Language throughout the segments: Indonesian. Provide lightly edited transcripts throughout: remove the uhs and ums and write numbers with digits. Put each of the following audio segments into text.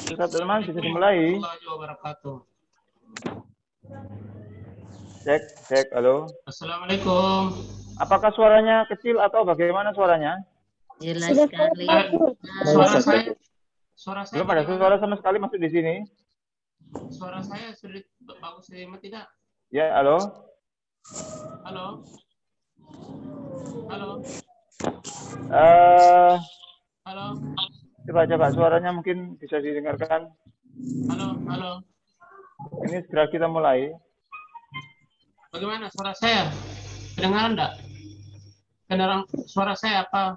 Teman-teman bisa dimulai. Cek, cek, halo. Assalamualaikum. Apakah suaranya kecil atau bagaimana suaranya? Jelas sekali. Suara saya belum ada suara sama sekali masuk di sini. Suara saya sudah bagus tidak? Ya, halo. Halo. Halo. Halo. Coba suaranya mungkin bisa didengarkan. Halo. Ini segera kita mulai. Bagaimana suara saya? Kedengaran enggak? Kedengaran suara saya apa?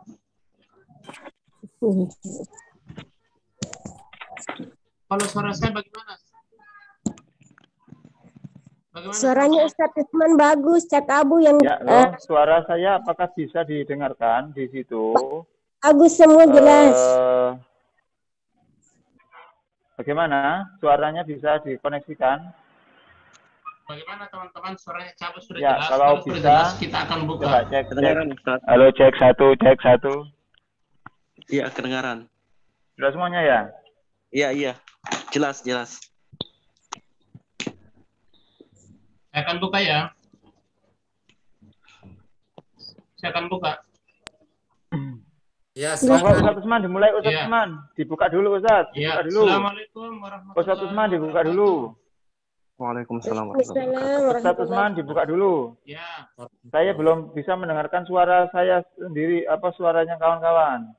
Kalau suara saya bagaimana? Suaranya Ustadz Usman bagus, Cak Abu yang ya, suara saya apakah bisa didengarkan di situ? Bagus semua jelas. Bagaimana? Suaranya bisa dikoneksikan? Bagaimana teman-teman, suaranya cabut sudah ya, jelas? Kalau bisa, sudah jelas, kita akan buka. Coba cek. Halo, cek satu. Iya, kedengaran. Sudah semuanya ya? Iya. Jelas. Saya akan buka ya. Saya akan buka. Ya, Ustaz Usman dimulai, Ustaz Usman. Dibuka dulu, Ustaz. Ya. Buka dulu. Assalamualaikum warahmatullahi wabarakatuh. Ustaz Usman dibuka dulu. Waalaikumsalam. Ustaz Usman dibuka dulu. Ya. Saya belum bisa mendengarkan suara saya sendiri, apa suaranya kawan-kawan.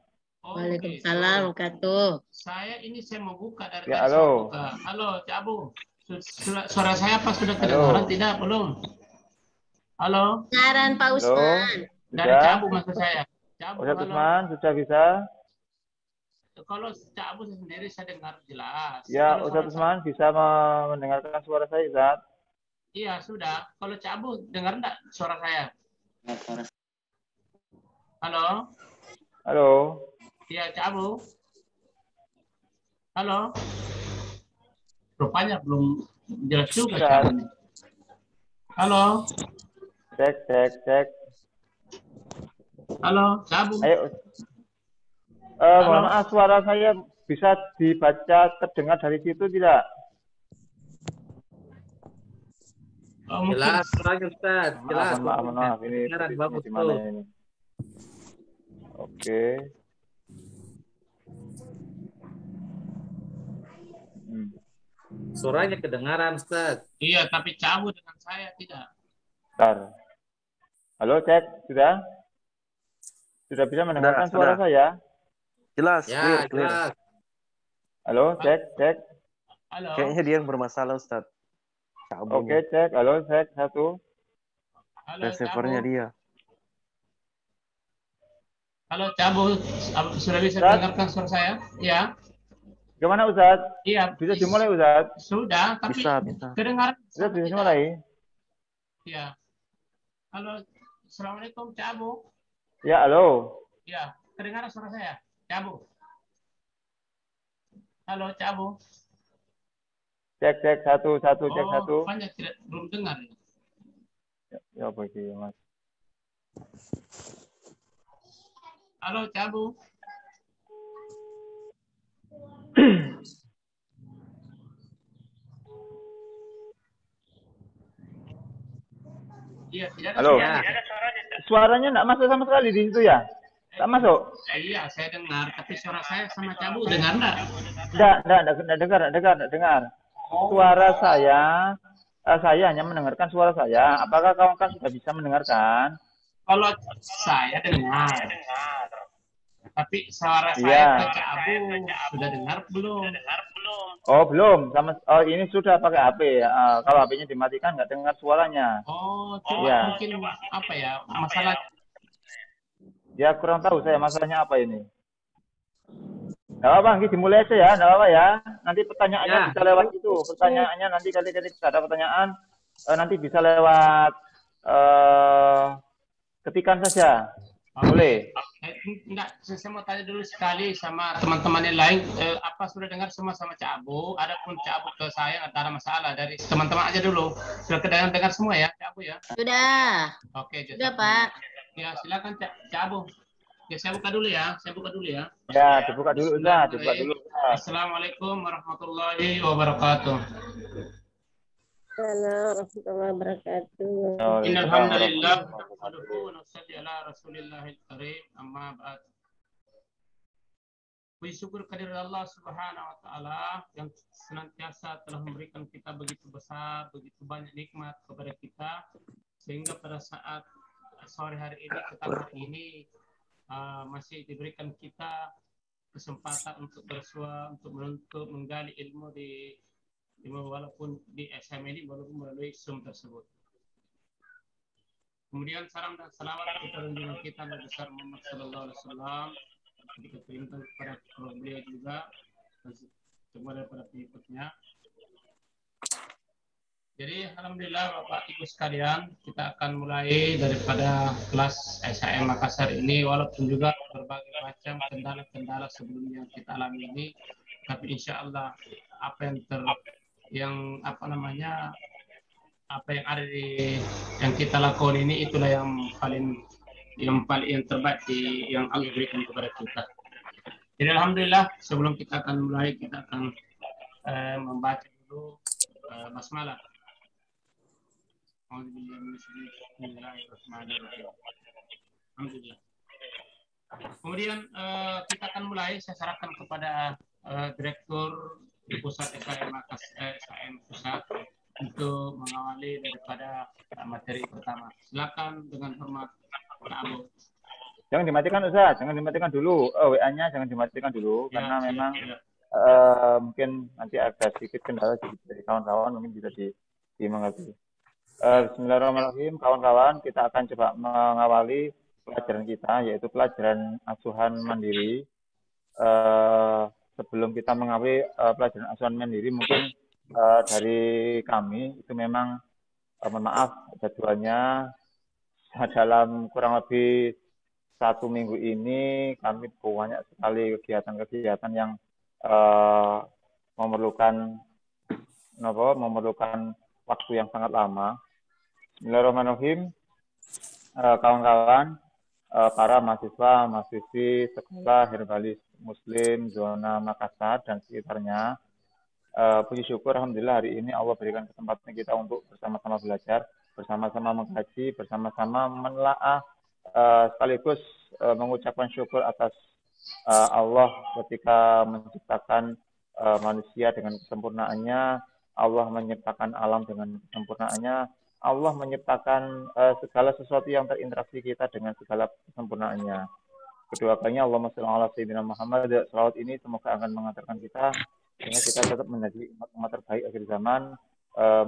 Waalaikumsalam wabarakatuh. Saya mau buka dari ya, tadi. Halo. Halo, Cak Abu. Suara saya apa sudah kedengaran tidak? Belum. Halo. Kedengaran Pak Usman. Dari Cak Abu maksud saya. Ustaz Usman sudah bisa? Kalau Cak Abu sendiri saya dengar jelas. Ya, Ustaz Usman bisa mendengarkan suara saya, Ustaz? Iya, sudah. Kalau Cak Abu dengar enggak suara saya? Halo. Halo. Iya, Cak Abu. Halo. Rupanya belum jelas juga. Halo. Cek. Halo, Cak Abu. Ayo. Mohon maaf, suara saya bisa dibaca terdengar dari situ tidak? Jelas, Ustaz. Jelas. Maaf. Ini bagus di mana ini? Oke. Suaranya kedengaran, Ustaz. Iya, tapi Cak Abu dengan saya tidak. Bentar. Halo, cek. Sudah? Sudah bisa mendengarkan suara saya? Jelas. Ya, clear. jelas. Halo, cek. Halo. Kayaknya dia yang bermasalah, Ustaz. Oke, cek. Halo, cek. Satu. Halo, receivernya dia. Halo, Cak Abu. Sudah bisa mendengarkan suara saya? Ya. Gimana, Ustaz? Iya. Bisa dimulai, Ustaz? Sudah, tapi bisa. Kedengaran. Bisa dimulai? Iya. Halo, Assalamualaikum, Cak Abu. Ya, halo. Ya, kedengaran suara saya, Cak Abu. Halo, Cak Abu. Cek satu, cek satu. Rupanya belum dengar. Ya, apa itu, Mas? Halo, Cak Abu. Iya, tidak ada. Halo. Suaranya. Suaranya enggak masuk sama sekali di situ ya? Tak masuk? Iya, saya dengar, tapi suara saya sama Cak Abu dengar enggak? Enggak dengar. Suara saya hanya mendengarkan suara saya. Apakah kawan-kawan sudah bisa mendengarkan? Kalau saya dengar. Tapi suara saya ke Cak Abu sudah dengar belum? Oh, belum. Ini sudah pakai HP. Kalau HP-nya dimatikan nggak dengar suaranya. Oh, coba mungkin apa ya masalah? Ya, kurang tahu saya masalahnya apa ini. Nggak apa-apa, dimulai aja ya. Nggak apa-apa ya. Nanti pertanyaannya bisa lewat itu. Pertanyaannya nanti ketika ada pertanyaan, nanti bisa lewat ketikan saja. Boleh. Enggak, saya mau tanya dulu sekali sama teman-teman yang lain. Apa sudah dengar semua sama Cak Abu? Adapun Cak Abu ke saya nggak ada masalah. Dari teman-teman aja dulu. Sudah dengar semua ya, Cak Abu ya? Sudah. Oke. Sudah, Pak. Ya, silakan Cak Abu. Oke, saya buka dulu ya. Ya, dibuka dulu Ustaz, dibuka dulu Ustaz. Assalamualaikum warahmatullahi wabarakatuh. Assalamualaikum warahmatullahi wabarakatuh. Innal Waalaikumsalam hamdalillah warahmatullahi nahmaduhu wa nusalli ala rasulillahil karim amma ba'd. Puji syukur kehadirat Allah Subhanahu wa taala yang senantiasa telah memberikan kita begitu besar, begitu banyak nikmat kepada kita sehingga pada saat sore hari ini, petang hari ini masih diberikan kita kesempatan untuk bersua, untuk menuntut, menggali ilmu walaupun di SM ini, walaupun melalui Zoom tersebut. Kemudian salam dan salawat kepada junjungan kita Nabi besar Muhammad sallallahu alaihi wasallam, kita perintah kepada beliau juga, semua daripada pengikutnya. Jadi alhamdulillah Bapak Ibu sekalian, kita akan mulai daripada kelas SHM Makassar ini, walaupun juga berbagai macam kendala-kendala sebelumnya kita alami ini, tapi insya Allah apa yang ada yang kita lakukan ini itulah yang terbaik yang Allah berikan kepada kita. Jadi alhamdulillah sebelum kita akan mulai, kita akan membaca dulu basmalah. Alhamdulillah. Kemudian kita akan mulai. Saya serahkan kepada Direktur Pusat SHM Pusat untuk mengawali daripada materi pertama. Silakan dengan hormat Pak Abu. Jangan dimatikan Ustaz, jangan dimatikan dulu. WA-nya jangan dimatikan dulu karena memang mungkin nanti ada sedikit kendala dari kawan-kawan, mungkin bisa dimengerti. Bismillahirrahmanirrahim, kawan-kawan, kita akan coba mengawali pelajaran kita, yaitu pelajaran asuhan mandiri. Sebelum kita mengawali pelajaran asuhan mandiri, mungkin dari kami itu memang mohon maaf jadwalnya dalam kurang lebih 1 minggu ini kami banyak sekali kegiatan-kegiatan yang memerlukan waktu yang sangat lama. Bismillahirrahmanirrahim, kawan-kawan, para mahasiswa, mahasiswi sekolah Herbalis Muslim Zona Makassar dan sekitarnya. Puji syukur alhamdulillah hari ini Allah berikan kesempatan kita untuk bersama-sama belajar, bersama-sama mengkaji, bersama-sama menelaah, sekaligus mengucapkan syukur atas Allah ketika menciptakan manusia dengan kesempurnaannya, Allah menciptakan alam dengan kesempurnaannya, Allah menciptakan segala sesuatu yang terinteraksi kita dengan segala kesempurnaannya. Kedua kalinya Allahumma shalli ala sayyidina Muhammad. Salawat ini semoga akan mengantarkan kita sehingga kita tetap menjadi umat terbaik akhir zaman,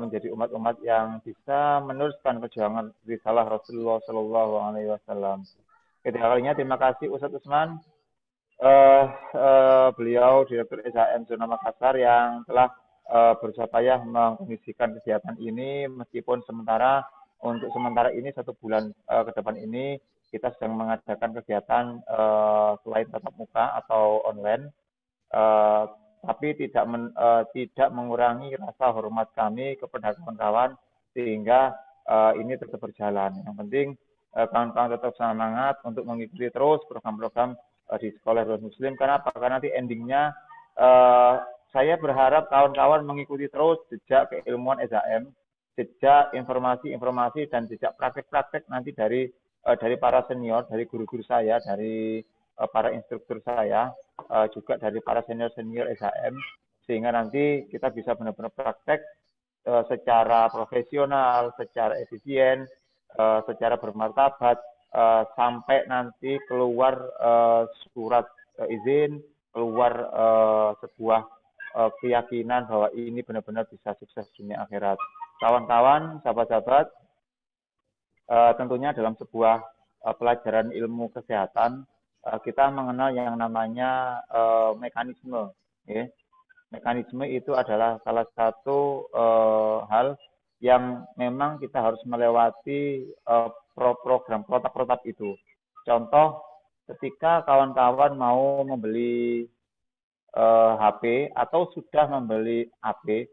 menjadi umat-umat yang bisa meneruskan perjuangan risalah Rasulullah Shallallahu Alaihi Wasallam. Ketiga kalinya terima kasih Ustadz Usman, beliau Direktur SHM Zona Makassar yang telah berusaha payah mengkondisikan kegiatan ini, meskipun untuk sementara ini 1 bulan ke depan ini kita sedang mengadakan kegiatan selain tatap muka atau online, tapi tidak mengurangi rasa hormat kami kepada kawan-kawan sehingga ini tetap berjalan. Yang penting kawan-kawan tetap semangat untuk mengikuti terus program-program di Sekolah Herbalis Muslim. Kenapa? Karena nanti endingnya saya berharap kawan-kawan mengikuti terus jejak keilmuan SHM, jejak informasi-informasi dan jejak praktek-praktek nanti dari para senior, dari guru-guru saya, dari para instruktur saya, juga dari para senior-senior SHM, sehingga nanti kita bisa benar-benar praktek secara profesional, secara efisien, secara bermartabat, sampai nanti keluar surat izin, keluar sebuah keyakinan bahwa ini benar-benar bisa sukses dunia akhirat. Kawan-kawan, sahabat-sahabat, tentunya dalam sebuah pelajaran ilmu kesehatan, kita mengenal yang namanya mekanisme. Ya. Mekanisme itu adalah salah satu hal yang memang kita harus melewati program protap-protap itu. Contoh, ketika kawan-kawan mau membeli HP atau sudah membeli HP,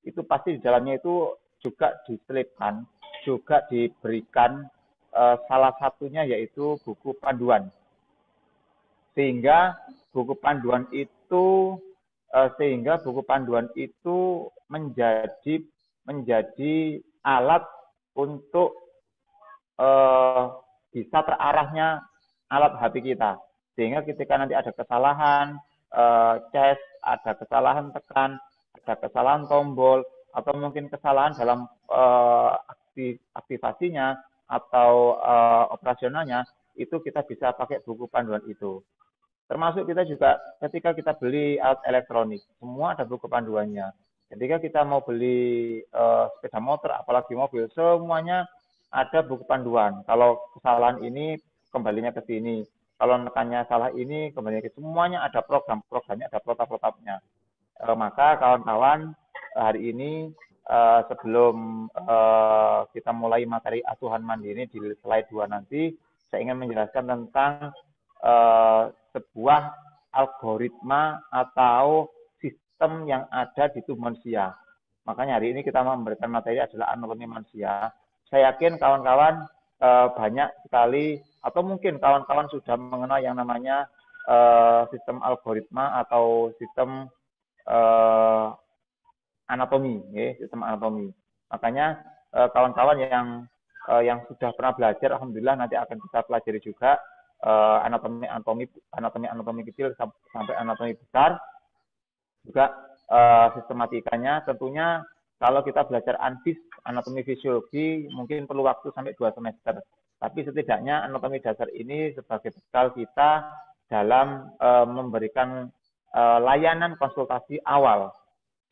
itu pasti di dalamnya itu juga diselipkan, juga diberikan salah satunya yaitu buku panduan. Sehingga buku panduan itu menjadi alat untuk bisa terarahnya alat hati kita. Sehingga ketika nanti ada kesalahan cas, ada kesalahan tekan, ada kesalahan tombol, atau mungkin kesalahan dalam aktivasinya atau operasionalnya, itu kita bisa pakai buku panduan itu. Termasuk kita juga ketika kita beli alat elektronik, semua ada buku panduannya. Ketika kita mau beli sepeda motor, apalagi mobil, semuanya ada buku panduan. Kalau kesalahan ini, kembalinya ke sini. Kalau nekannya salah ini, kembalinya ke semuanya ada programnya ada protap-protapnya. Maka kawan-kawan, hari ini sebelum kita mulai materi asuhan mandiri di slide 2 nanti, saya ingin menjelaskan tentang sebuah algoritma atau sistem yang ada di tubuh manusia. Makanya hari ini kita memberikan materi adalah anatomi manusia. Saya yakin kawan-kawan banyak sekali, atau mungkin kawan-kawan sudah mengenal yang namanya sistem algoritma atau sistem anatomi, ya, sistem anatomi. Makanya kawan-kawan yang sudah pernah belajar, alhamdulillah nanti akan kita pelajari juga anatomi kecil sampai anatomi besar, juga sistematikanya. Tentunya kalau kita belajar ANFIS, anatomi fisiologi, mungkin perlu waktu sampai 2 semester. Tapi setidaknya anatomi dasar ini sebagai bekal kita dalam memberikan layanan konsultasi awal.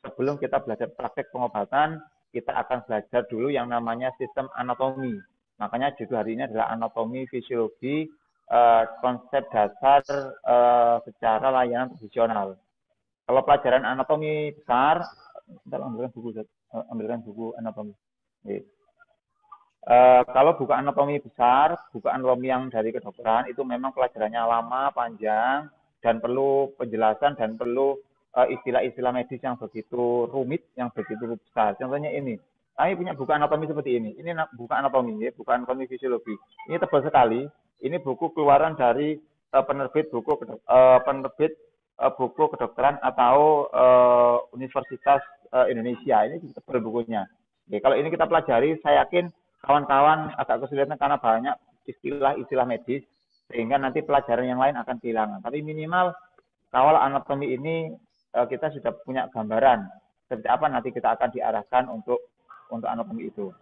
Sebelum kita belajar praktek pengobatan, kita akan belajar dulu yang namanya sistem anatomi. Makanya judul hari ini adalah anatomi fisiologi, konsep dasar secara layanan profesional. Kalau pelajaran anatomi besar, kita ambilkan buku anatomi. Kalau buku anatomi besar, buku anatomi yang dari kedokteran itu memang pelajarannya lama, panjang, dan perlu penjelasan dan perlu istilah-istilah medis yang begitu rumit, yang begitu besar. Contohnya ini, kami punya buku anatomi seperti ini. Ini buku anatomi, ya, buku anatomi fisiologi. Ini tebal sekali. Ini buku keluaran dari penerbit buku kedokteran atau Universitas Indonesia. Ini tebal bukunya. Oke, kalau ini kita pelajari, saya yakin kawan-kawan agak kesulitan karena banyak istilah-istilah medis, sehingga nanti pelajaran yang lain akan kehilangan. Tapi minimal kawal anatomi ini kita sudah punya gambaran seperti apa nanti kita akan diarahkan untuk anatomi itu.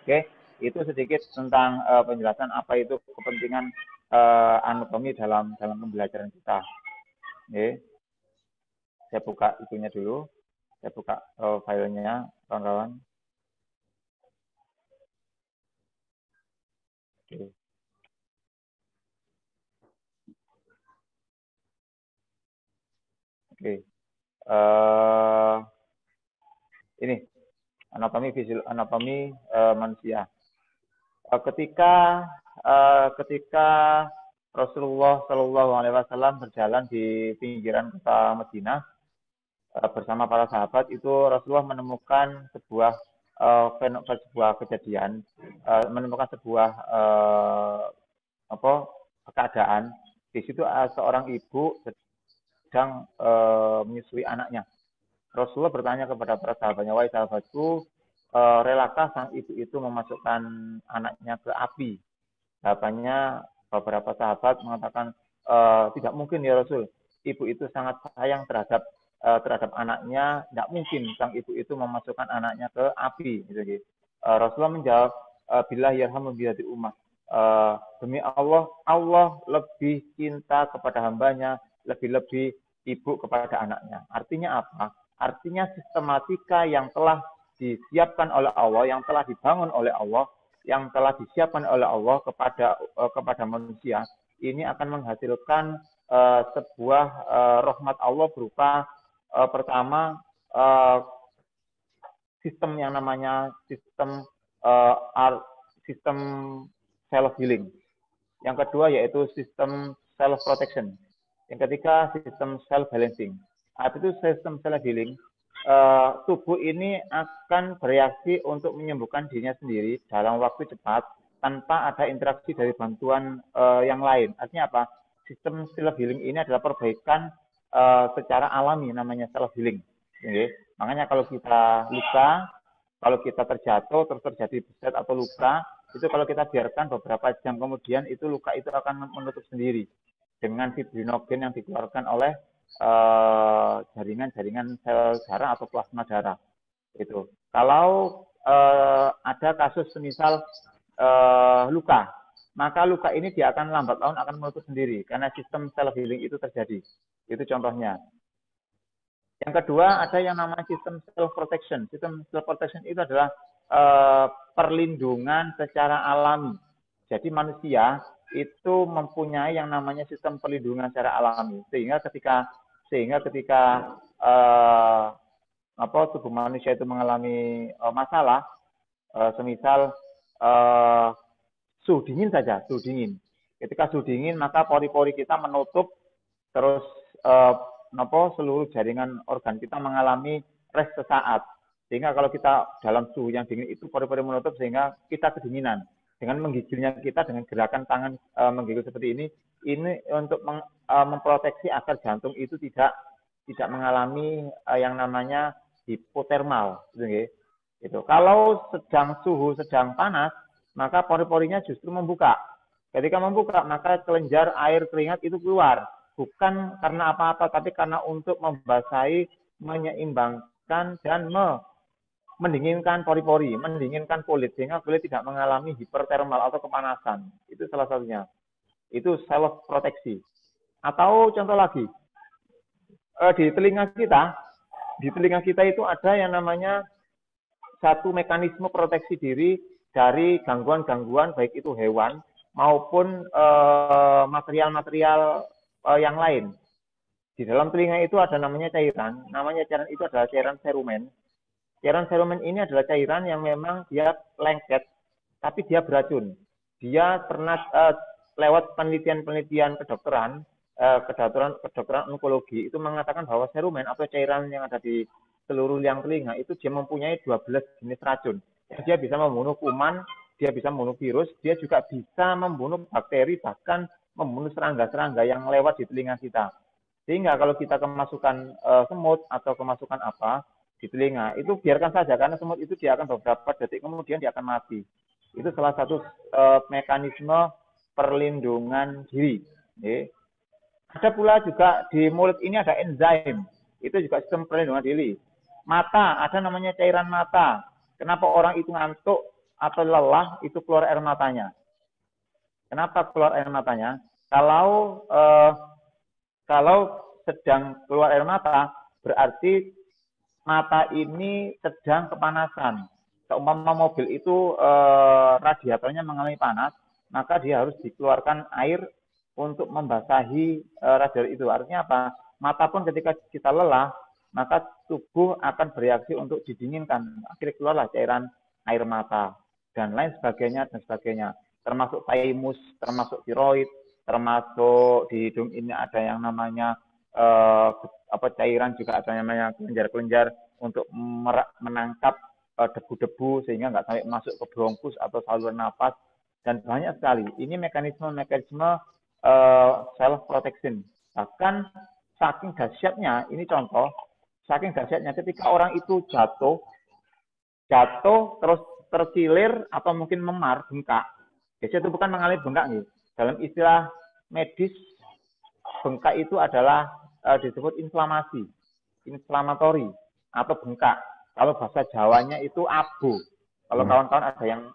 Oke, itu sedikit tentang penjelasan apa itu kepentingan anatomi dalam pembelajaran kita. Oke, saya buka itunya dulu, saya buka filenya, kawan-kawan. Oke. Ini anatomi manusia. Ketika Rasulullah Shallallahu Alaihi Wasallam berjalan di pinggiran kota Madinah bersama para sahabat, itu Rasulullah menemukan sebuah kejadian, menemukan sebuah keadaan. Di situ seorang ibu sedang menyusui anaknya. Rasulullah bertanya kepada para sahabatnya, wahai sahabatku, relakah sang ibu itu memasukkan anaknya ke api? Jawabannya beberapa sahabat mengatakan, tidak mungkin ya Rasul. Ibu itu sangat sayang terhadap anaknya, tidak mungkin sang ibu itu memasukkan anaknya ke api. Gitu. Rasulullah menjawab, billah yarhamu bihati ummah. Demi Allah, Allah lebih cinta kepada hambanya, lebih-lebih ibu kepada anaknya. Artinya apa? Artinya sistematika yang telah disiapkan oleh Allah, yang telah dibangun oleh Allah, yang telah disiapkan oleh Allah kepada manusia, ini akan menghasilkan sebuah rahmat Allah berupa pertama sistem yang namanya sistem self healing. Yang kedua yaitu sistem self protection. Yang ketiga sistem self balancing. Apa itu sistem self healing? Tubuh ini akan bereaksi untuk menyembuhkan dirinya sendiri dalam waktu cepat tanpa ada interaksi dari bantuan yang lain. Artinya apa? sistem self healing ini adalah perbaikan secara alami, namanya self healing. Okay? Makanya kalau kita luka, kalau kita terjatuh terus terjadi beset atau luka, itu kalau kita biarkan beberapa jam kemudian itu luka itu akan menutup sendiri dengan fibrinogen yang dikeluarkan oleh jaringan-jaringan sel darah atau plasma darah. Itu. Kalau ada kasus semisal luka, maka luka ini dia akan lambat laun akan menutup sendiri karena sistem self healing itu terjadi. Itu contohnya. Yang kedua ada yang namanya sistem self protection. Sistem self protection itu adalah perlindungan secara alami. Jadi manusia itu mempunyai yang namanya sistem perlindungan secara alami. Sehingga ketika tubuh manusia itu mengalami masalah, semisal suhu dingin saja, suhu dingin. Ketika suhu dingin maka pori-pori kita menutup, terus seluruh jaringan organ kita mengalami rest sesaat. Sehingga kalau kita dalam suhu yang dingin itu pori-pori menutup sehingga kita kedinginan. Dengan menggigilnya kita dengan gerakan tangan menggigil seperti ini untuk memproteksi agar jantung itu tidak mengalami yang namanya hipotermal, gitu. Kalau suhu sedang panas, maka pori-porinya justru membuka. Ketika membuka, maka kelenjar air keringat itu keluar, bukan karena apa-apa, tapi karena untuk membasahi, menyeimbangkan dan mendinginkan pori-pori, mendinginkan kulit sehingga kulit tidak mengalami hipertermal atau kepanasan. Itu salah satunya. Itu self proteksi. Atau contoh lagi, di telinga kita itu ada yang namanya satu mekanisme proteksi diri dari gangguan-gangguan baik itu hewan maupun material-material yang lain. Di dalam telinga itu ada namanya cairan. Namanya cairan itu adalah cairan serumen. Cairan serumen ini adalah cairan yang memang dia lengket, tapi dia beracun. Dia pernah lewat penelitian-penelitian kedokteran onkologi itu mengatakan bahwa serumen atau cairan yang ada di seluruh liang telinga itu dia mempunyai 12 jenis racun. Dia bisa membunuh kuman, dia bisa membunuh virus, dia juga bisa membunuh bakteri, bahkan membunuh serangga-serangga yang lewat di telinga kita. Sehingga kalau kita kemasukan semut atau kemasukan apa di telinga, itu biarkan saja karena semut itu dia akan beberapa detik kemudian dia akan mati. Itu salah satu mekanisme perlindungan diri. Ada pula juga di mulut ini ada enzim, itu juga sistem perlindungan diri. Mata, ada namanya cairan mata. Kenapa orang itu ngantuk atau lelah itu keluar air matanya? Kenapa keluar air matanya? Kalau sedang keluar air mata, berarti mata ini sedang kepanasan. Seumpama mobil itu radiatornya mengalami panas, maka dia harus dikeluarkan air untuk membasahi radiator itu. Artinya apa? Mata pun ketika kita lelah, maka tubuh akan bereaksi untuk didinginkan. Akhirnya keluarlah cairan air mata dan lain sebagainya dan sebagainya. Termasuk thymus, termasuk tiroid, termasuk di hidung ini ada yang namanya cairan juga ada namanya kelenjar-kelenjar untuk menangkap debu-debu sehingga nggak sampai masuk ke bronkus atau saluran napas dan banyak sekali. Ini mekanisme self protection. Bahkan saking dahsyatnya, ini contoh, saking dahsyatnya ketika orang itu jatuh terus terkilir atau mungkin memar, bengkak. Biasanya itu bukan mengalami bengkak nih. Dalam istilah medis, bengkak itu adalah disebut inflamatori atau bengkak. Kalau bahasa Jawanya itu abu. Kalau kawan-kawan ada yang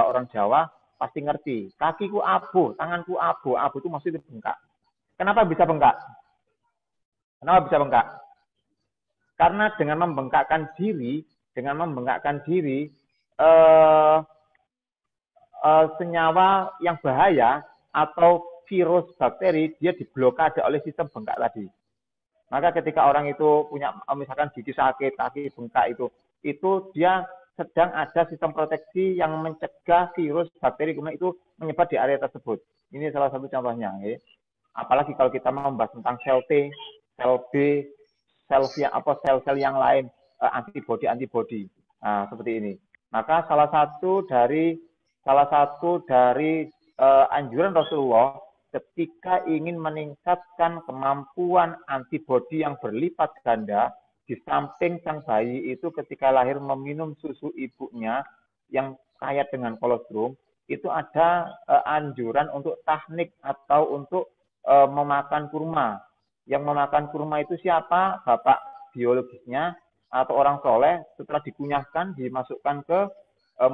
orang Jawa pasti ngerti. Kakiku abu, tanganku abu. Abu itu maksudnya bengkak. Kenapa bisa bengkak? Karena dengan membengkakkan diri, senyawa yang bahaya atau virus, bakteri, dia diblokade oleh sistem bengkak tadi. Maka ketika orang itu punya misalkan gigi sakit, kaki bengkak itu dia sedang ada sistem proteksi yang mencegah virus, bakteri kemudian itu menyebar di area tersebut. Ini salah satu contohnya. Ya. Apalagi kalau kita membahas tentang sel T, sel B, sel-sel yang lain, antibodi. Nah, seperti ini. Maka salah satu dari anjuran Rasulullah ketika ingin meningkatkan kemampuan antibodi yang berlipat ganda, di samping sang bayi itu ketika lahir meminum susu ibunya yang kaya dengan kolostrum, itu ada anjuran untuk tahnik atau untuk memakan kurma. Yang memakan kurma itu siapa? Bapak biologisnya atau orang soleh, setelah dikunyahkan, dimasukkan ke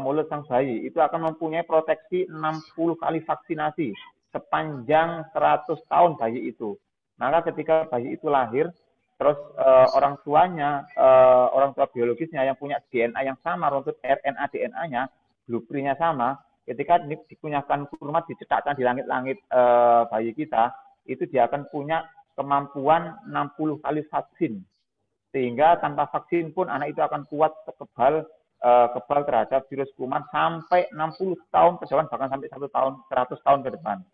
mulut sang bayi. Itu akan mempunyai proteksi 60 kali vaksinasi sepanjang 100 tahun bayi itu. Maka ketika bayi itu lahir, terus orang tuanya, orang tua biologisnya yang punya DNA yang sama, runtut RNA DNA-nya, blueprint-nya sama, ketika dikunyahkan kurma, dicetakkan di langit-langit bayi kita, itu dia akan punya kemampuan 60 kali vaksin. Sehingga tanpa vaksin pun anak itu akan kuat, kebal terhadap virus kuman sampai 60 tahun ke depan, bahkan sampai 1 tahun, 100 tahun ke depan.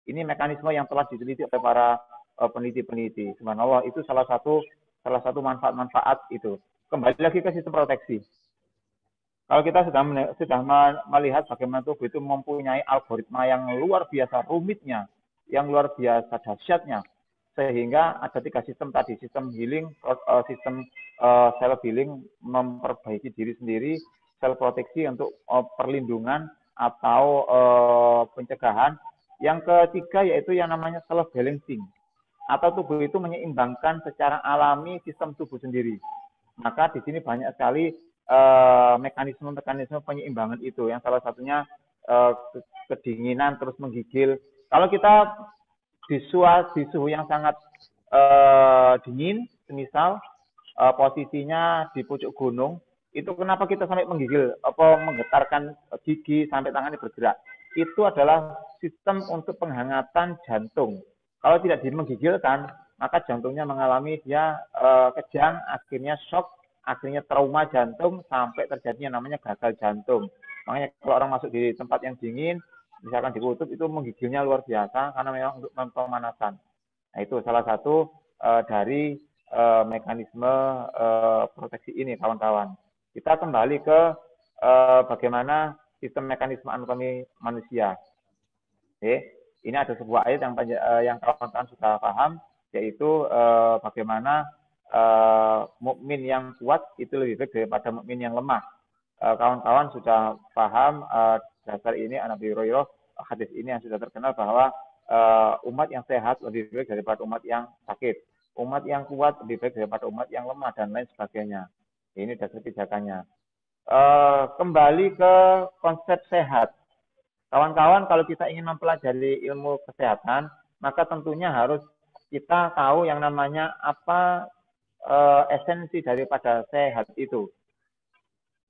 Ini mekanisme yang telah diteliti oleh para peneliti-peneliti. Subhanallah, itu salah satu manfaat-manfaat itu. Kembali lagi ke sistem proteksi. Kalau kita sudah melihat bagaimana tubuh itu mempunyai algoritma yang luar biasa rumitnya, yang luar biasa dahsyatnya, sehingga ada 3 sistem tadi, sistem healing, sistem self healing, memperbaiki diri sendiri, self proteksi untuk perlindungan atau pencegahan. Yang ketiga yaitu yang namanya self balancing, atau tubuh itu menyeimbangkan secara alami sistem tubuh sendiri. Maka di sini banyak sekali mekanisme-mekanisme penyeimbangan itu, yang salah satunya kedinginan terus menggigil. Kalau kita di suhu yang sangat dingin, semisal posisinya di pucuk gunung, itu kenapa kita sampai menggigil, menggetarkan gigi sampai tangannya bergerak? Itu adalah sistem untuk penghangatan jantung. Kalau tidak menggigilkan, maka jantungnya mengalami dia kejang, akhirnya shock, akhirnya trauma jantung, sampai terjadinya namanya gagal jantung. Makanya kalau orang masuk di tempat yang dingin, misalkan di kutub, itu menggigilnya luar biasa karena memang untuk pemanasan. Nah, itu salah satu dari mekanisme proteksi ini, kawan-kawan. Kita kembali ke bagaimana sistem mekanisme anatomi manusia. Oke, ini ada sebuah ayat yang kawan-kawan sudah paham, yaitu bagaimana mukmin yang kuat itu lebih baik daripada mukmin yang lemah. Kawan-kawan sudah paham dasar ini, Nabi Hurairah, hadis ini yang sudah terkenal bahwa umat yang sehat lebih baik daripada umat yang sakit, umat yang kuat lebih baik daripada umat yang lemah, dan lain sebagainya. Ini dasar pijakannya. Kembali ke konsep sehat. Kawan-kawan, kalau kita ingin mempelajari ilmu kesehatan, maka tentunya harus kita tahu yang namanya apa esensi daripada sehat itu.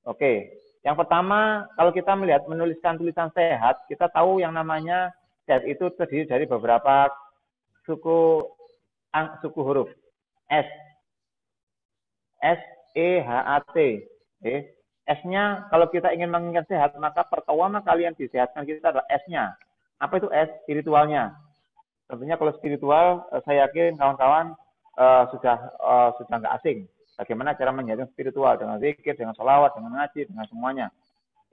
Oke, yang pertama, kalau kita menuliskan tulisan sehat, kita tahu yang namanya sehat itu terdiri dari beberapa suku huruf. S-E-H-A-T. S-nya, kalau kita ingin mengingat sehat, maka pertama kali yang disehatkan kita adalah S-nya. Apa itu S? Spiritualnya. Tentunya kalau spiritual, saya yakin kawan-kawan sudah nggak asing. Bagaimana cara menjaga spiritual, dengan zikir, dengan sholawat, dengan ngaji, dengan semuanya.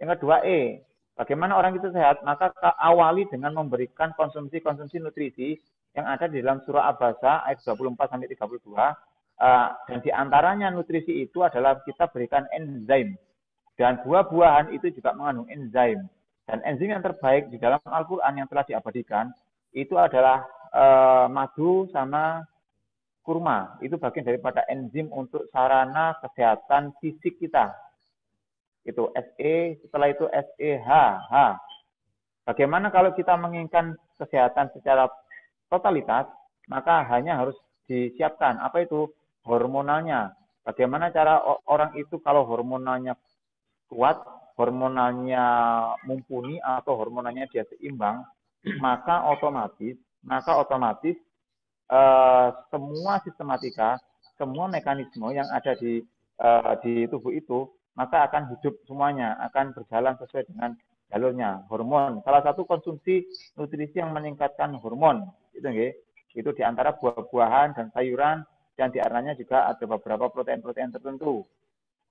Yang kedua, E. Bagaimana orang itu sehat? Maka awali dengan memberikan konsumsi nutrisi yang ada di dalam surah Abasa ayat 24-32. Dan diantaranya nutrisi itu adalah kita berikan enzim. Dan buah-buahan itu juga mengandung enzim. Dan enzim yang terbaik di dalam Al-Quran yang telah diabadikan, itu adalah madu sama kurma. Itu bagian daripada enzim untuk sarana kesehatan fisik kita. Itu SE, setelah itu SEH. Bagaimana kalau kita menginginkan kesehatan secara totalitas, maka hanya harus disiapkan. Apa itu? Hormonalnya. Bagaimana cara orang itu kalau hormonalnya kuat, hormonalnya mumpuni, atau hormonalnya dia seimbang, maka otomatis semua sistematika, semua mekanisme yang ada di tubuh itu, maka akan hidup semuanya, akan berjalan sesuai dengan jalurnya. Hormon, salah satu konsumsi nutrisi yang meningkatkan hormon, itu diantara buah-buahan dan sayuran, dan diantaranya juga ada beberapa protein-protein tertentu.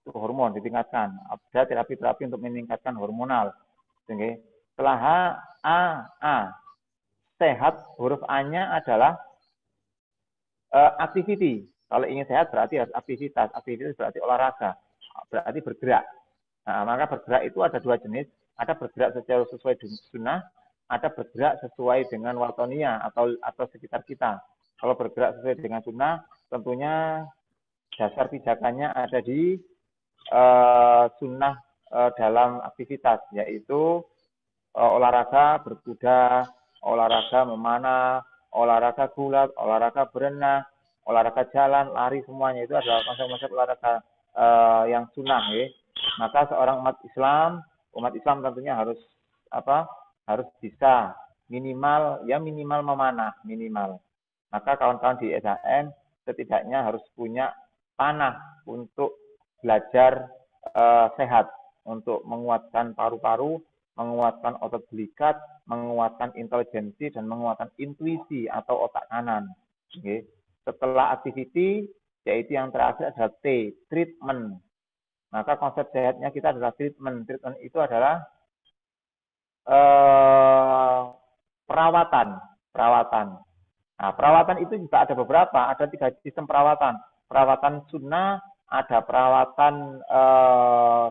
Itu hormon ditingkatkan. Ada terapi-terapi untuk meningkatkan hormonal. Setelah H, A. sehat, huruf A-nya adalah activity. Kalau ingin sehat berarti harus aktivitas. Aktivitas berarti olahraga, berarti bergerak. Nah, maka bergerak itu ada dua jenis. Ada bergerak secara sesuai dengan sunnah, ada bergerak sesuai dengan watonia atau sekitar kita. Kalau bergerak sesuai dengan sunnah, tentunya dasar pijakannya ada di sunnah dalam aktivitas, yaitu olahraga berkuda, olahraga memanah, olahraga gulat, olahraga berenang, olahraga jalan, lari, semuanya itu adalah konsep-konsep olahraga yang sunnah, ya. Maka seorang umat Islam tentunya harus harus bisa minimal memanah minimal. Maka kawan-kawan di SHN setidaknya harus punya panah untuk belajar sehat, untuk menguatkan paru-paru, menguatkan otot belikat, menguatkan intelijensi, dan menguatkan intuisi atau otak kanan. Okay. Setelah activity, yaitu yang terakhir adalah T, treatment. Maka konsep sehatnya kita adalah treatment. Treatment itu adalah perawatan. Nah, perawatan itu juga ada beberapa, ada 3 sistem perawatan. Perawatan sunnah, ada perawatan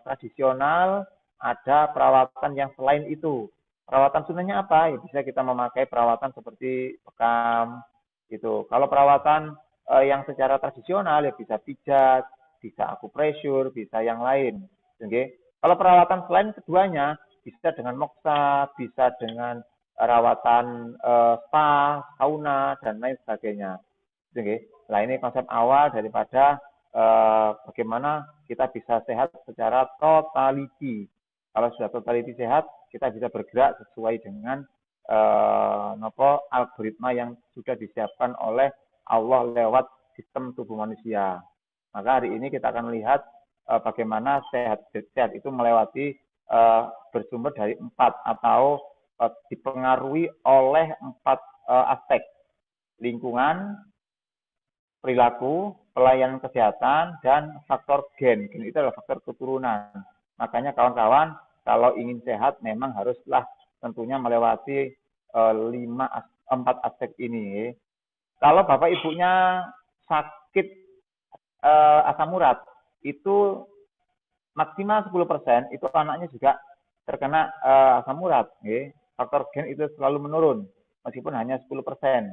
tradisional, ada perawatan yang selain itu. Perawatan sunnahnya apa? Ya, bisa kita memakai perawatan seperti bekam, gitu. Kalau perawatan yang secara tradisional ya bisa pijat, bisa akupressure, bisa yang lain. Okay? Kalau perawatan selain keduanya, bisa dengan moksa, bisa dengan rawatan spa, sauna, dan lain sebagainya. Okay? Nah, ini konsep awal daripada bagaimana kita bisa sehat secara totality. Kalau sudah totality sehat, kita bisa bergerak sesuai dengan algoritma yang sudah disiapkan oleh Allah lewat sistem tubuh manusia. Maka hari ini kita akan melihat bagaimana sehat itu melewati bersumber dari 4 atau dipengaruhi oleh 4 aspek: lingkungan, perilaku, pelayanan kesehatan, dan faktor gen. Gen itu adalah faktor keturunan. Makanya kawan-kawan, kalau ingin sehat memang haruslah tentunya melewati 4 aspek ini. Kalau bapak ibunya sakit asam urat, itu maksimal 10% itu anaknya juga terkena asam urat. Faktor gen itu selalu menurun, meskipun hanya 10%.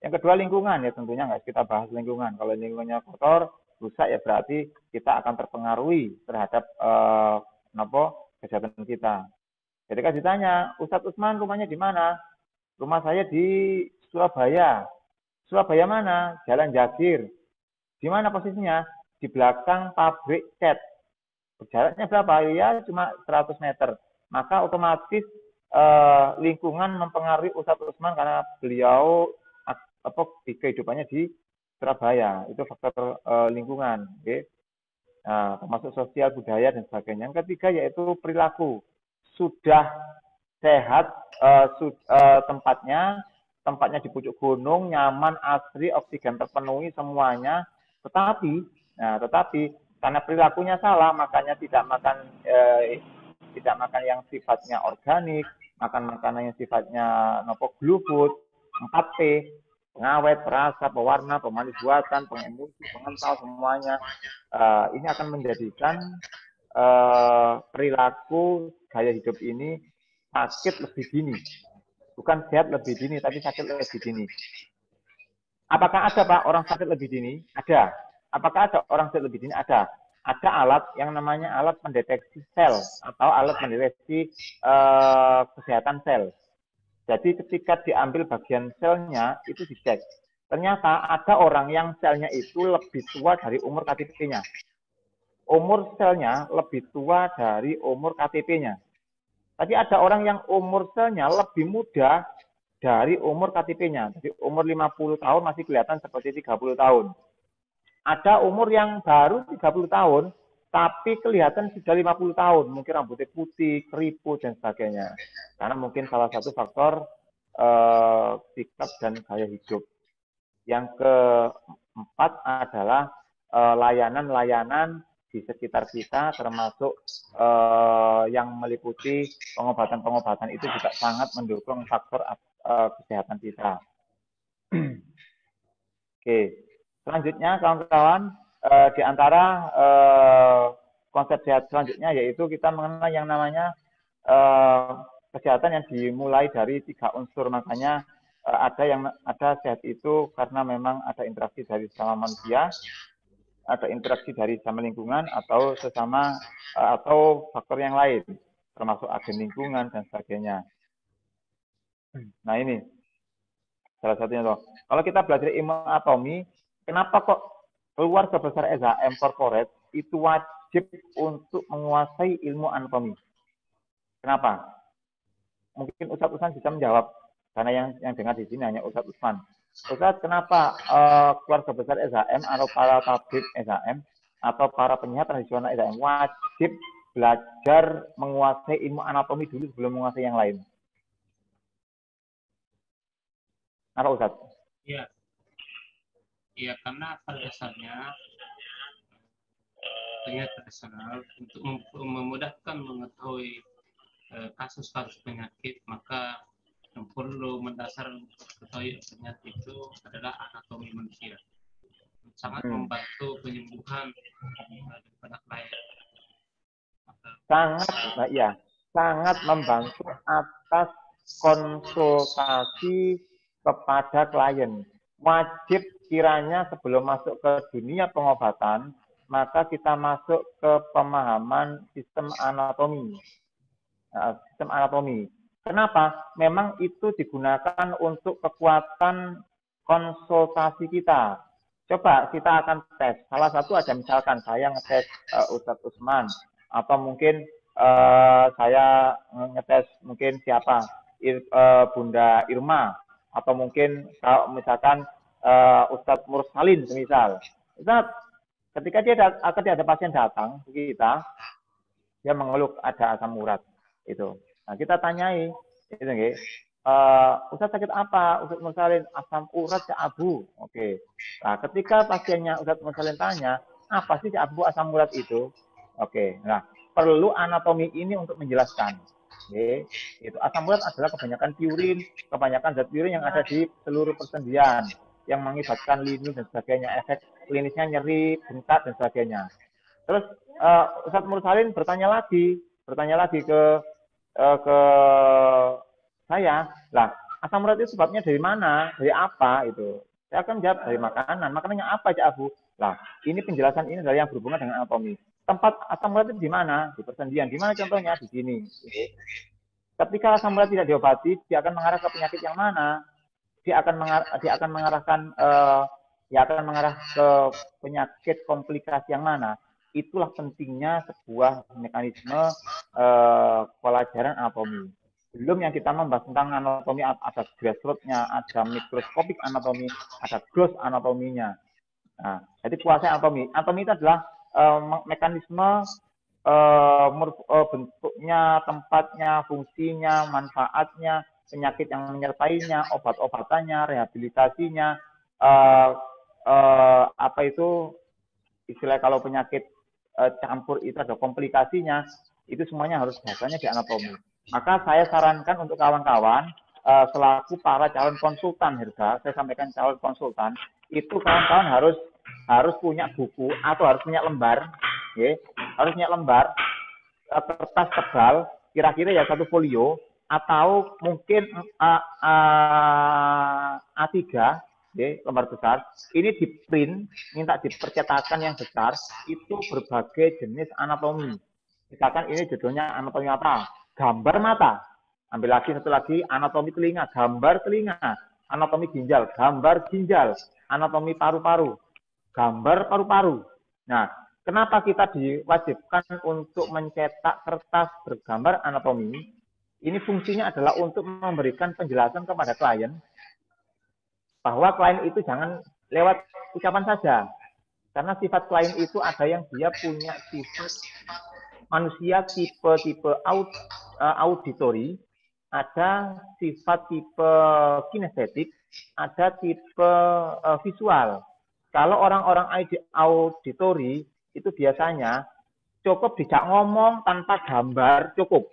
Yang kedua lingkungan, ya tentunya nggak kita bahas lingkungan. Kalau lingkungannya kotor, rusak, ya berarti kita akan terpengaruhi terhadap kesehatan kita. Ketika ditanya, Ustadz Usman rumahnya di mana? Rumah saya di Surabaya. Surabaya mana? Jalan Jagir. Di mana posisinya? Di belakang pabrik cat. Jaraknya berapa? Ya cuma 100 meter. Maka otomatis lingkungan mempengaruhi Ustadz Usman karena beliau kehidupannya di Surabaya. Itu faktor lingkungan. Okay? Nah, termasuk sosial, budaya, dan sebagainya. Yang ketiga yaitu perilaku. Sudah sehat tempatnya di pucuk gunung, nyaman, asri, oksigen terpenuhi semuanya. Tetapi karena perilakunya salah, makanya tidak makan yang sifatnya organik, makan makanan yang sifatnya blue food, 4P, pengawet, perasa, pewarna, pemanis buatan, pengemulsi, pengental, semuanya. Ini akan menjadikan perilaku gaya hidup ini sakit lebih dini. Bukan sehat lebih dini, tapi sakit lebih dini. Apakah ada, Pak, orang sakit lebih dini? Ada. Apakah ada orang sakit lebih dini? Ada. Ada alat yang namanya alat pendeteksi sel atau alat pendeteksi kesehatan sel. Jadi ketika diambil bagian selnya, itu dicek. Ternyata ada orang yang selnya itu lebih tua dari umur KTP-nya. Umur selnya lebih tua dari umur KTP-nya. Tapi ada orang yang umur selnya lebih muda dari umur KTP-nya. Jadi umur 50 tahun masih kelihatan seperti 30 tahun. Ada umur yang baru 30 tahun, tapi kelihatan sudah 50 tahun. Mungkin rambutnya putih, keriput, dan sebagainya. Karena mungkin salah satu faktor sikap dan gaya hidup. Yang keempat adalah layanan-layanan di sekitar kita, termasuk yang meliputi pengobatan-pengobatan itu juga sangat mendukung faktor kesehatan kita. Oke, selanjutnya kawan-kawan, di antara konsep sehat selanjutnya yaitu kita mengenal yang namanya kesehatan yang dimulai dari 3 unsur. Makanya ada sehat itu karena memang ada interaksi dari sesama manusia, ada interaksi dari sesama lingkungan atau sesama atau faktor yang lain, termasuk agen lingkungan dan sebagainya. Nah ini salah satunya loh. Kalau kita belajar ilmu anatomi, kenapa kok keluarga besar SHM Corporate itu wajib untuk menguasai ilmu anatomi? Kenapa? Mungkin Ustadz Usman bisa menjawab, karena yang dengar di sini hanya Ustadz Usman. Ustadz, kenapa keluarga besar SHM atau para tabib SHM atau para penyehat tradisional SHM wajib belajar menguasai ilmu anatomi dulu sebelum menguasai yang lain? Apa Ustadz? Iya. Iya, karena pada dasarnya penyehat tradisional untuk memudahkan mengetahui kasus-kasus penyakit, maka yang perlu mendasar ketahui penyakit itu adalah anatomi manusia. Sangat membantu penyembuhan daripada klien. Sangat membantu atas konsultasi kepada klien. Wajib kiranya sebelum masuk ke dunia pengobatan, maka kita masuk ke pemahaman sistem anatomi. Sistem anatomi. Kenapa? Memang itu digunakan untuk kekuatan konsultasi kita. Coba kita akan tes. Salah satu ada misalkan saya ngetes Ustadz Usman, atau mungkin saya ngetes mungkin siapa, Bunda Irma, atau mungkin misalkan Ustadz Mursalin semisal. Ustadz, ketika ada pasien datang ke kita, dia mengeluh ada asam urat. Itu. Nah, kita tanyai, itu nggih. Ustadz sakit apa? Ustadz Mursalin, asam urat Cak Abu. Oke. Nah, ketika pasiennya Ustadz Mursalin tanya, apa sih Cak Abu asam urat itu? Oke. Nah, perlu anatomi ini untuk menjelaskan. Oke. Itu asam urat adalah kebanyakan piurin, kebanyakan zat piurin yang ada di seluruh persendian yang mengakibatkan linu dan sebagainya, efek klinisnya nyeri, bengkak dan sebagainya. Terus Ustadz Mursalin bertanya lagi ke saya, lah asam urat itu sebabnya dari mana, dari apa itu? Saya akan jawab dari makanan. Makanannya apa Cak Abu? Lah ini penjelasan ini adalah yang berhubungan dengan anatomi. Tempat asam urat itu di mana? Di persendian. Di mana contohnya? Di sini. Ketika asam urat tidak diobati, dia akan mengarah ke penyakit yang mana? Dia akan mengarah ke penyakit komplikasi yang mana? Itulah pentingnya sebuah mekanisme pelajaran anatomi. Belum yang kita membahas tentang anatomi, ada grassroots-nya, ada mikroskopik anatomi, ada gross anatominya. Nah, jadi kuasai anatomi. Anatomi itu adalah mekanisme bentuknya, tempatnya, fungsinya, manfaatnya, penyakit yang menyertainya, obat-obatannya, rehabilitasinya, apa itu istilah kalau penyakit campur itu ada komplikasinya, itu semuanya harus bahasanya di anatomi. Maka saya sarankan untuk kawan-kawan selaku para calon konsultan Herga, saya sampaikan calon konsultan, itu kawan-kawan harus punya buku atau harus punya lembar, ya, harus punya lembar kertas tebal, kira-kira ya 1 folio atau mungkin A3, lembar besar, ini di print, minta dipercetakan yang besar, itu berbagai jenis anatomi. Misalkan ini judulnya anatomi apa? Gambar mata. Ambil lagi satu lagi, anatomi telinga, gambar telinga. Anatomi ginjal, gambar ginjal. Anatomi paru-paru, gambar paru-paru. Nah, kenapa kita diwajibkan untuk mencetak kertas bergambar anatomi? Ini fungsinya adalah untuk memberikan penjelasan kepada klien, bahwa klien itu jangan lewat ucapan saja. Karena sifat klien itu ada yang dia punya sifat manusia tipe auditory, ada sifat tipe kinestetik, ada tipe visual. Kalau orang-orang auditory itu biasanya cukup dijak ngomong tanpa gambar cukup.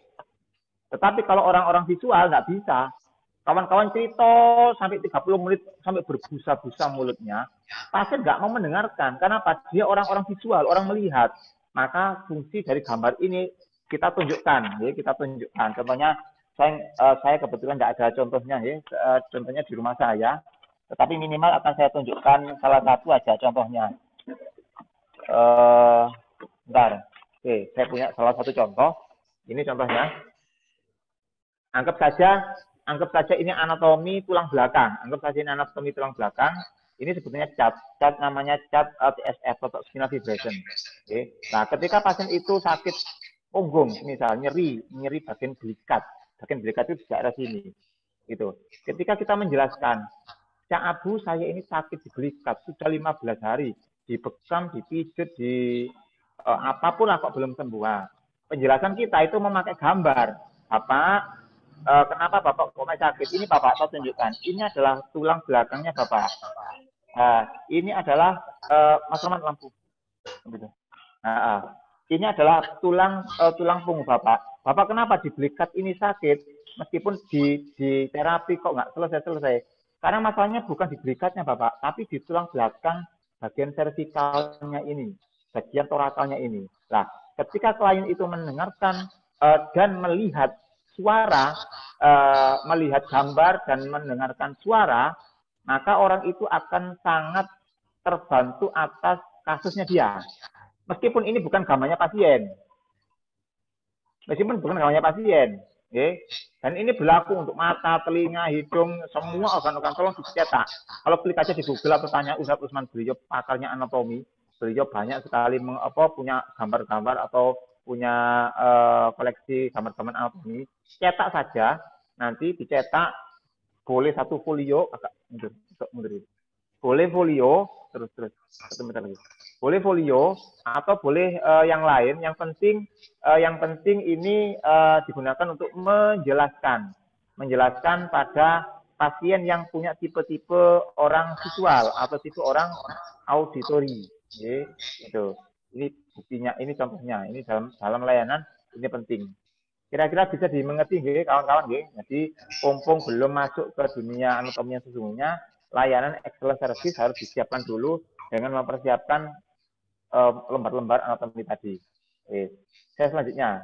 Tetapi kalau orang-orang visual nggak bisa. Kawan-kawan cerita sampai 30 menit sampai berbusa-busa mulutnya, pasien nggak mau mendengarkan. Kenapa? Dia orang-orang visual, orang melihat. Maka fungsi dari gambar ini kita tunjukkan, ya, kita tunjukkan. Contohnya, saya kebetulan nggak ada contohnya, ya, contohnya di rumah saya. Tetapi minimal akan saya tunjukkan salah satu aja contohnya. Bentar. Oke, saya punya salah satu contoh. Ini contohnya. Anggap saja ini anatomi tulang belakang. Anggap saja ini anatomi tulang belakang. Ini sebetulnya cat namanya cat TSF atau spinal fibration. Oke. Nah, ketika pasien itu sakit punggung, misal nyeri bagian belikat. Bagian belikat itu di daerah sini. Gitu. Ketika kita menjelaskan, Cak Abu, saya ini sakit di belikat sudah 15 hari, dibekam, dipijit, apapun lah kok belum sembuh. Penjelasan kita itu memakai gambar. Kenapa Bapak kok sakit? Ini Bapak tahu tunjukkan. Ini adalah tulang belakangnya Bapak. Ini adalah Mas Roman lampu. Ini adalah tulang punggung Bapak. Bapak kenapa di belikat ini sakit? Meskipun di terapi kok nggak selesai. Karena masalahnya bukan di belikatnya Bapak, tapi di tulang belakang bagian servikalnya ini, bagian torakalnya ini. Nah, ketika klien itu mendengarkan dan melihat suara, melihat gambar dan mendengarkan suara, maka orang itu akan sangat terbantu atas kasusnya dia. Meskipun ini bukan gambarnya pasien. Okay? Dan ini berlaku untuk mata, telinga, hidung, semua organ-organ tolong dicetak. Kalau klik aja di Google atau tanya Ustadz Usman, beliau pakarnya anatomi, beliau banyak sekali punya gambar-gambar atau punya koleksi gambar-gambar anatomi. Cetak saja, nanti dicetak, boleh satu folio, boleh folio, terus, sebentar lagi. Boleh folio atau boleh yang lain. Yang penting ini digunakan untuk menjelaskan pada pasien yang punya tipe-tipe orang visual atau tipe orang auditory. Gitu. Ini buktinya, ini contohnya, ini dalam layanan ini penting. Kira-kira bisa dimengerti kawan-kawan. Jadi pompong belum masuk ke dunia anatomi yang sesungguhnya, layanan excellent service harus disiapkan dulu dengan mempersiapkan lembar-lembar anatomi tadi. Saya selanjutnya,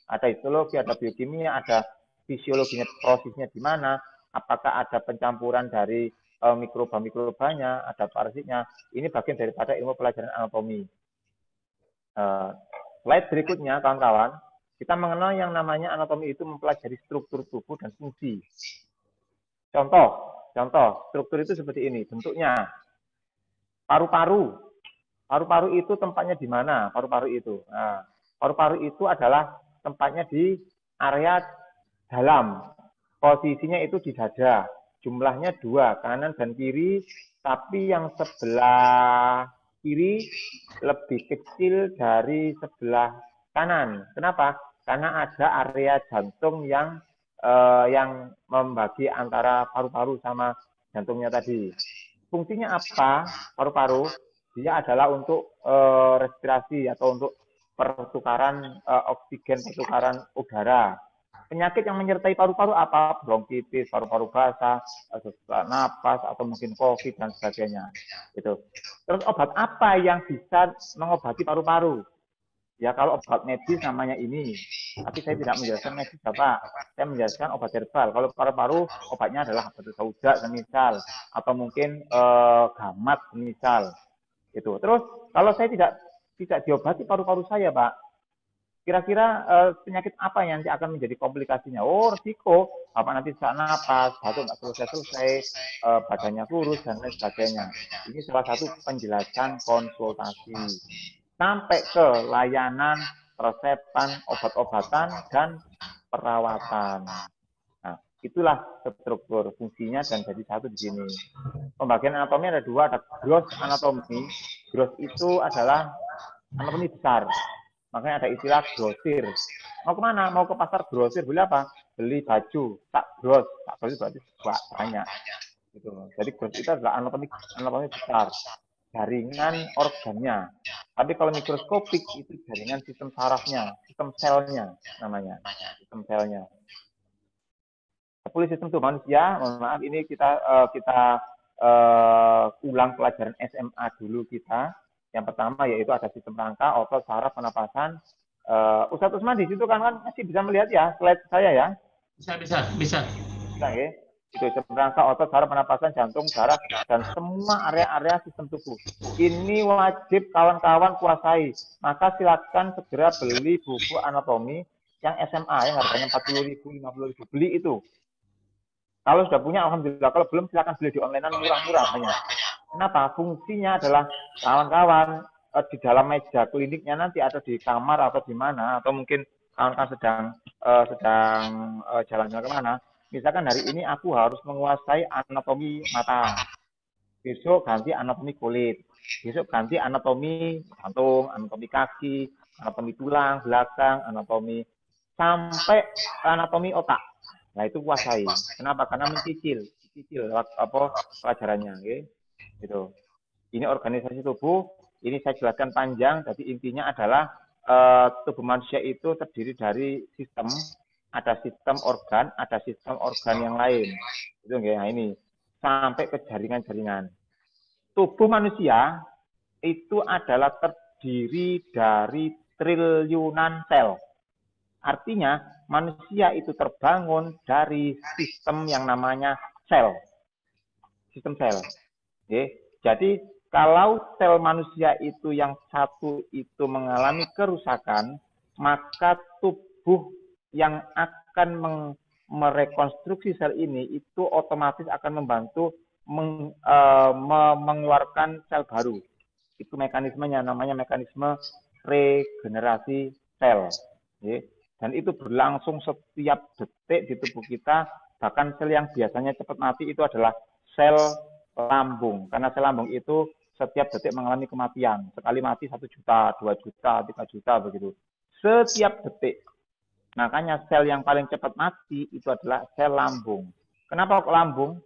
ada histologi, ada biokimia, ada fisiologinya, prosesnya di mana, apakah ada pencampuran dari mikroba-mikrobanya, ada parasitnya. Ini bagian daripada ilmu pelajaran anatomi. Slide berikutnya, kawan-kawan, kita mengenal yang namanya anatomi itu mempelajari struktur tubuh dan fungsi. Contoh, struktur itu seperti ini, bentuknya. Paru-paru. Paru-paru itu tempatnya di mana? Paru-paru itu. Nah, paru-paru itu adalah tempatnya di area dalam. Posisinya itu di dada. Jumlahnya 2, kanan dan kiri. Tapi yang sebelah kiri lebih kecil dari sebelah kanan. Kenapa? Karena ada area jantung yang membagi antara paru-paru sama jantungnya tadi. Fungsinya apa? Paru-paru dia adalah untuk respirasi atau untuk pertukaran oksigen, pertukaran udara. Penyakit yang menyertai paru-paru apa? Bronkitis, paru-paru basah, sesak napas, atau mungkin COVID dan sebagainya. Gitu. Terus obat apa yang bisa mengobati paru-paru? Ya kalau obat medis namanya ini, tapi saya tidak menjelaskan medis Bapak. Saya menjelaskan obat herbal. Kalau paru-paru obatnya adalah obat sauda semisal, atau mungkin gamat semisal. Gitu. Terus kalau saya tidak diobati paru-paru saya, Pak, kira-kira penyakit apa yang nanti akan menjadi komplikasinya? Oh, risiko, Bapak nanti sesak napas, batuk nggak selesai-selesai, badannya kurus dan lain sebagainya. Ini salah satu penjelasan konsultasi. Sampai ke layanan resepan, obat-obatan, dan perawatan. Nah, itulah struktur fungsinya dan jadi satu di sini. Pembagian anatomi ada 2, ada gross anatomi. Gross itu adalah anatomi besar. Makanya ada istilah grosir. Mau kemana? Mau ke pasar grosir. Beli apa? Beli baju. Tak gross. Tak gross berarti banyak. Gitu. Jadi gross itu adalah anatomi besar. jaringan organnya. Tapi kalau mikroskopik itu jaringan sistem sarafnya, sistem selnya namanya, sistem selnya. Sistem tubuh manusia, mohon maaf ini kita ulang pelajaran SMA dulu kita. Yang pertama yaitu ada sistem rangka, otot, saraf, penapasan. Ustadz Usman di situ kan masih bisa melihat ya slide saya ya? Bisa. Bisa ya? Itu sistem rangka, otot, saraf, penapasan, jantung, darah, dan semua area-area sistem tubuh. Ini wajib kawan-kawan kuasai. Maka silakan segera beli buku anatomi yang SMA yang harganya 40.000, 50.000. Beli itu. Kalau sudah punya, alhamdulillah. Kalau belum, silakan beli di online-an murah-murah banyak. Kenapa? Fungsinya adalah kawan-kawan di dalam meja kliniknya nanti atau di kamar atau di mana, atau mungkin kawan-kawan sedang jalan-jalan kemana. Misalkan hari ini aku harus menguasai anatomi mata. Besok ganti anatomi kulit. Besok ganti anatomi jantung, anatomi kaki, anatomi tulang, belakang, anatomi sampai anatomi otak. Nah itu kuasai. Kenapa? Karena mencicil pelajarannya, okay? Gitu. Ini organisasi tubuh. Ini saya jelaskan panjang. Jadi intinya adalah tubuh manusia itu terdiri dari sistem. Ada sistem organ yang lain. Itu okay? Nah ini sampai ke jaringan-jaringan. Tubuh manusia itu adalah terdiri dari triliunan sel. Artinya, manusia itu terbangun dari sistem yang namanya sel. Sistem sel. Oke. Jadi, kalau sel manusia itu yang satu itu mengalami kerusakan, maka tubuh yang akan merekonstruksi sel ini itu otomatis akan membantu mengeluarkan sel baru. Itu mekanismenya, namanya mekanisme regenerasi sel. Oke. Dan itu berlangsung setiap detik di tubuh kita, bahkan sel yang biasanya cepat mati itu adalah sel lambung. Karena sel lambung itu setiap detik mengalami kematian. Sekali mati 1 juta, 2 juta, 3 juta, begitu. Setiap detik. Makanya sel yang paling cepat mati itu adalah sel lambung. Kenapa kok lambung?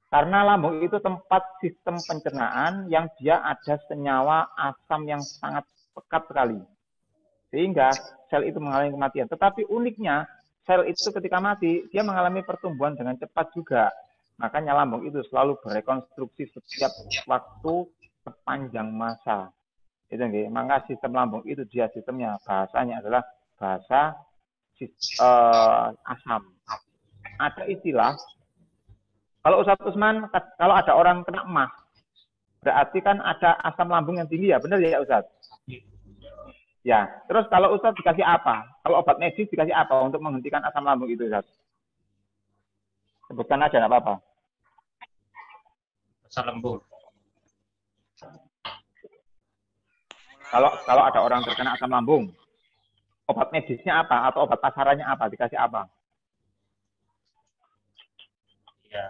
Karena lambung itu tempat sistem pencernaan yang dia ada senyawa asam yang sangat pekat sekali. Sehingga sel itu mengalami kematian. Tetapi uniknya, sel itu ketika mati, dia mengalami pertumbuhan dengan cepat juga. Makanya lambung itu selalu berekonstruksi setiap waktu sepanjang masa. Itu nggih. Maka sistem lambung itu dia sistemnya, bahasanya adalah bahasa asam. Ada istilah, kalau Ustadz Usman, kalau ada orang kena emah, berarti kan ada asam lambung yang tinggi ya, benar ya Ustadz? Ya, terus kalau Ustadz dikasih apa? Kalau obat medis dikasih apa untuk menghentikan asam lambung itu, Ustadz? Sebutkan aja, nggak apa-apa. Asam lambung. Kalau ada orang terkena asam lambung, obat medisnya apa? Atau obat pasarannya apa? Dikasih apa? Ya,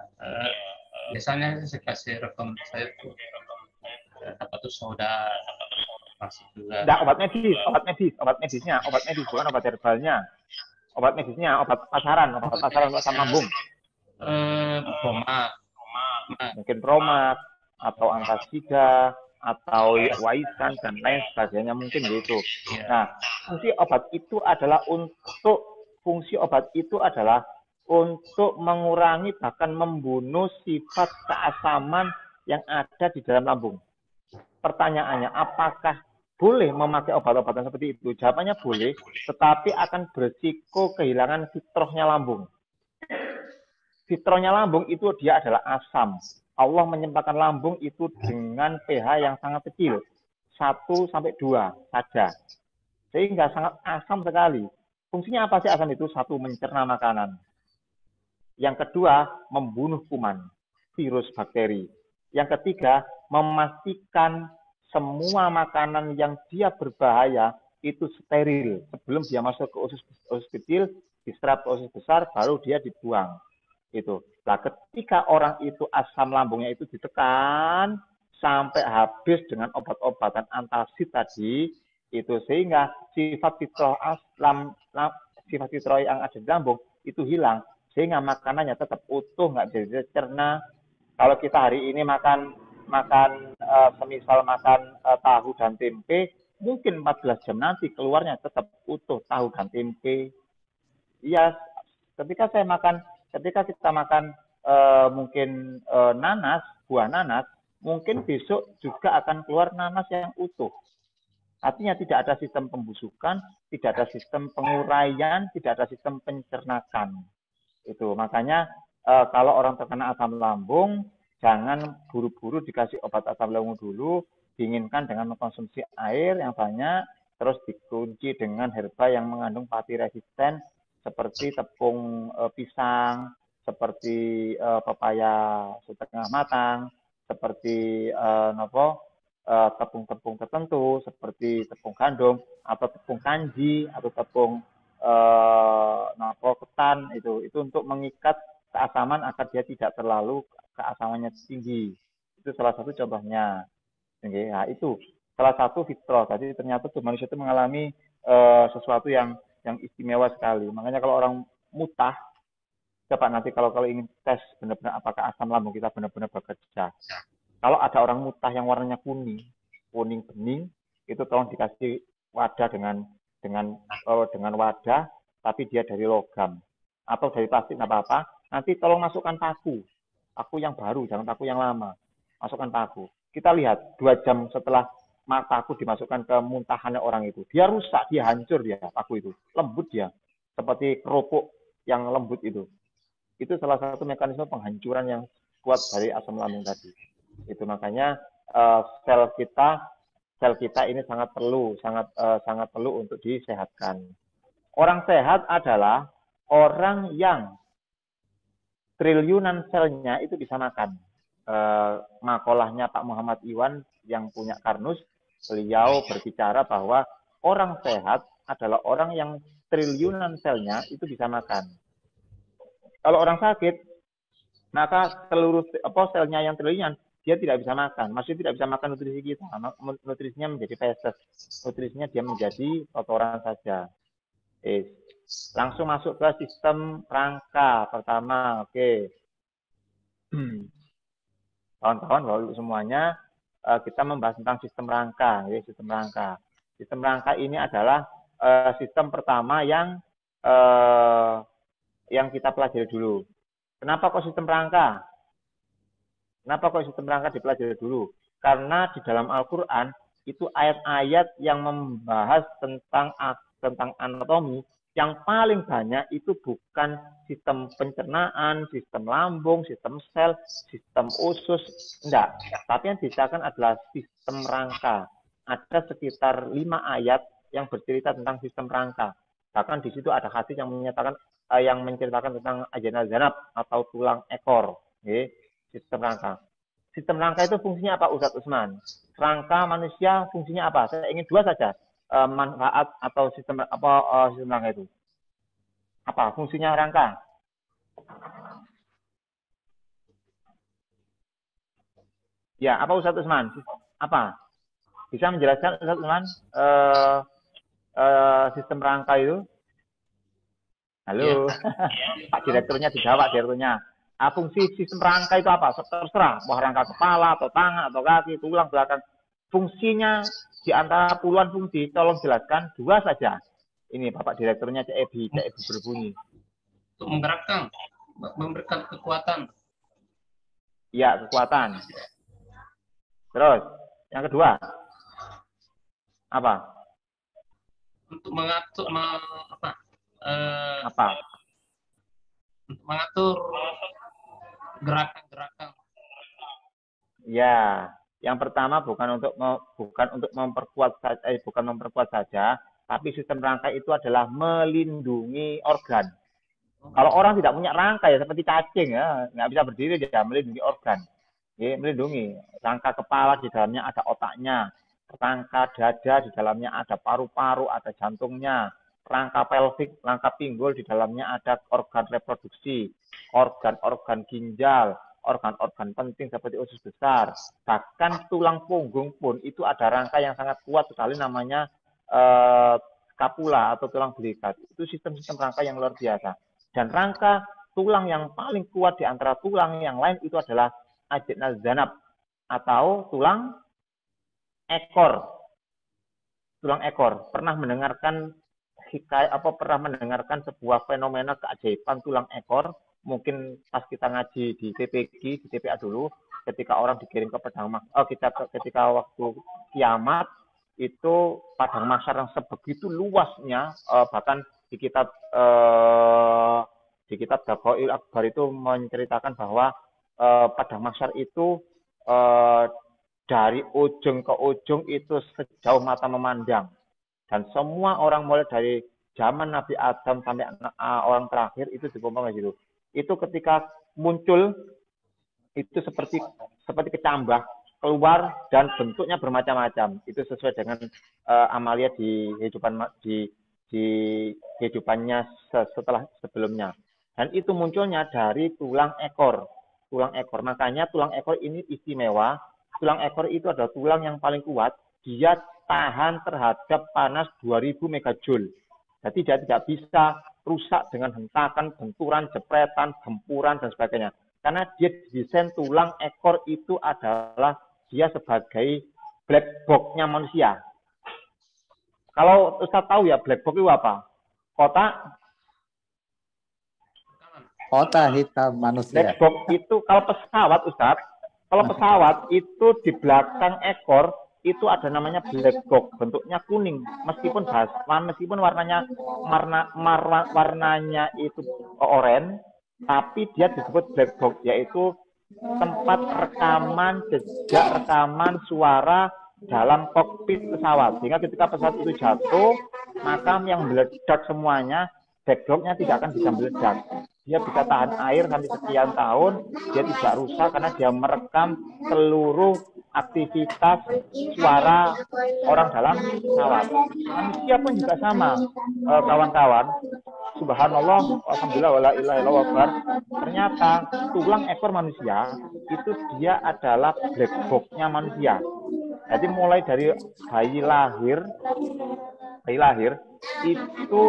biasanya saya kasih rekom saya tuh apa tuh soda, masih juga. Enggak, obat medisnya, bukan obat herbalnya. Obat medisnya, obat pasaran untuk asam lambung. Promak. Mungkin Promak atau Antasida atau Waisan dan lain sebagainya mungkin gitu. Nah, fungsi obat itu adalah untuk mengurangi bahkan membunuh sifat keasaman yang ada di dalam lambung. Pertanyaannya, apakah boleh memakai obat-obatan seperti itu? Jawabannya boleh, tetapi akan berisiko kehilangan fitrahnya lambung. Fitrahnya lambung itu dia adalah asam. Allah menyempatkan lambung itu dengan pH yang sangat kecil, 1 sampai 2 saja. Sehingga sangat asam sekali. Fungsinya apa sih asam itu? 1, mencerna makanan. Yang kedua, membunuh kuman, virus, bakteri. Yang ketiga, memastikan semua makanan yang dia berbahaya itu steril. Sebelum dia masuk ke usus kecil, diserap ke usus besar, baru dia dibuang. Itu. Nah, ketika orang itu asam lambungnya itu ditekan sampai habis dengan obat-obatan antasid tadi, itu sehingga sifat fitrah yang ada di lambung itu hilang. Sehingga makanannya tetap utuh, nggak bisa dicerna. Kalau kita hari ini makan semisal makan tahu dan tempe, mungkin 14 jam nanti keluarnya tetap utuh tahu dan tempe. Iya, ketika kita makan mungkin nanas, buah nanas, mungkin besok juga akan keluar nanas yang utuh. Artinya tidak ada sistem pembusukan, tidak ada sistem penguraian, tidak ada sistem pencernakan. Itu makanya kalau orang terkena asam lambung, jangan buru-buru dikasih obat asam lambung dulu, dinginkan dengan mengkonsumsi air yang banyak, terus dikunci dengan herba yang mengandung pati resisten seperti tepung pisang, seperti pepaya setengah matang, seperti tepung-tepung tertentu seperti tepung gandum atau tepung kanji atau tepung ketan itu untuk mengikat keasaman agar dia tidak terlalu keasamannya tinggi. Itu salah satu contohnya. Nah, itu salah satu fitrah. Jadi ternyata tuh manusia itu mengalami sesuatu yang istimewa sekali. Makanya kalau orang mutah, coba nanti kalau ingin tes benar-benar apakah asam lambung kita benar-benar bekerja. Kalau ada orang mutah yang warnanya kuning bening, itu tolong dikasih wadah dengan wadah, tapi dia dari logam atau dari plastik nggak apa-apa. Nanti tolong masukkan paku yang baru, jangan paku yang lama. Masukkan paku. Kita lihat 2 jam setelah paku dimasukkan ke muntahannya orang itu, dia rusak, dia hancur dia paku itu, lembut dia, seperti kerupuk yang lembut itu. Itu salah satu mekanisme penghancuran yang kuat dari asam lambung tadi. Itu makanya sel kita ini sangat perlu untuk disehatkan. Orang sehat adalah orang yang triliunan selnya itu bisa makan. Makolahnya Pak Muhammad Iwan yang punya Karnus, beliau berbicara bahwa orang sehat adalah orang yang triliunan selnya itu bisa makan. Kalau orang sakit, maka seluruh selnya yang triliunan dia tidak bisa makan. Maksudnya tidak bisa makan nutrisi kita. Nutrisinya menjadi feses. Nutrisinya dia menjadi kotoran saja. Langsung masuk ke sistem rangka pertama. Oke. Kawan-kawan, Bapak-Ibu semuanya, kita membahas tentang sistem rangka. Sistem rangka. Sistem rangka ini adalah sistem pertama yang kita pelajari dulu. Kenapa kok sistem rangka? Kenapa kok sistem rangka dipelajari dulu? Karena di dalam Al-Quran itu ayat-ayat yang membahas tentang anatomi yang paling banyak itu bukan sistem pencernaan, sistem lambung, sistem sel, sistem usus, enggak. Tapi yang diciptakan adalah sistem rangka. Ada sekitar 5 ayat yang bercerita tentang sistem rangka. Bahkan di situ ada hadis yang menceritakan tentang ajana zanab atau tulang ekor. Sistem rangka. Sistem rangka itu fungsinya apa, Ustadz Usman? Rangka manusia fungsinya apa? Saya ingin 2 saja manfaat atau sistem rangka itu. Apa fungsinya rangka? Ya, apa Ustadz Usman? Apa? Bisa menjelaskan Ustadz Usman sistem rangka itu? Halo, Pak Direkturnya dijawab, Direkturnya. Fungsi sistem rangka itu apa? Terserah, mau rangka kepala, atau tangan, atau kaki, tulang, belakang. Fungsinya di antara puluhan fungsi, tolong jelaskan 2 saja. Ini Bapak Direkturnya Cek Ebi berbunyi. Untuk menggerakkan, memberikan kekuatan. Ya, kekuatan. Terus, yang kedua, apa? Untuk mengatur, untuk mengatur gerakan-gerakan. Ya, yang pertama bukan untuk memperkuat saja, tapi sistem rangka itu adalah melindungi organ. Kalau orang tidak punya rangka ya seperti cacing ya, nggak bisa berdiri dia melindungi organ. Ya, melindungi rangka kepala di dalamnya ada otaknya, rangka dada di dalamnya ada paru-paru, ada jantungnya, rangka pelvik, rangka pinggul di dalamnya ada organ reproduksi, organ-organ ginjal, organ-organ penting seperti usus besar. Bahkan tulang punggung pun itu ada rangka yang sangat kuat sekali namanya skapula atau tulang belikat. Itu sistem-sistem rangka yang luar biasa. Dan rangka tulang yang paling kuat di antara tulang yang lain itu adalah ajna zanab. atau tulang ekor. Tulang ekor. Pernah mendengarkan pernah mendengarkan sebuah fenomena keajaiban tulang ekor? Mungkin pas kita ngaji di TPG, di TPA dulu, ketika orang dikirim ke padang ketika waktu kiamat itu padang mahsyar yang sebegitu luasnya, bahkan di kitab Dafaul Akbar itu menceritakan bahwa padang mahsyar itu dari ujung ke ujung itu sejauh mata memandang, dan semua orang mulai dari zaman Nabi Adam sampai orang terakhir itu dikumpulkan di situ. Itu ketika muncul itu seperti kecambah keluar dan bentuknya bermacam-macam. Itu sesuai dengan amalia di kehidupannya setelah sebelumnya. Dan itu munculnya dari tulang ekor. Makanya tulang ekor ini istimewa. Tulang ekor itu adalah tulang yang paling kuat. Dia tahan terhadap panas 2000 megajoule. Jadi dia tidak bisa rusak dengan hentakan, benturan, jepretan, gempuran, dan sebagainya. Karena dia desain tulang ekor itu adalah dia sebagai black box-nya manusia. Kalau Ustaz tahu ya, black box itu apa? Kota hitam manusia. Black box itu kalau pesawat, Ustaz, itu di belakang ekor itu ada namanya black box, bentuknya kuning, meskipun warnanya itu oranye, tapi dia disebut black box, yaitu tempat jejak rekaman suara dalam kokpit pesawat. Sehingga ketika pesawat itu jatuh, maka yang meledak semuanya, black box-nya tidak akan bisa meledak. Dia bisa tahan air sampai sekian tahun, dia tidak rusak karena dia merekam seluruh aktivitas suara orang dalam pesawat. Manusia pun juga sama, kawan-kawan. Subhanallah, alhamdulillah, wala ilaha illallah. Ternyata tulang ekor manusia itu dia adalah black box-nya manusia. Jadi mulai dari bayi lahir itu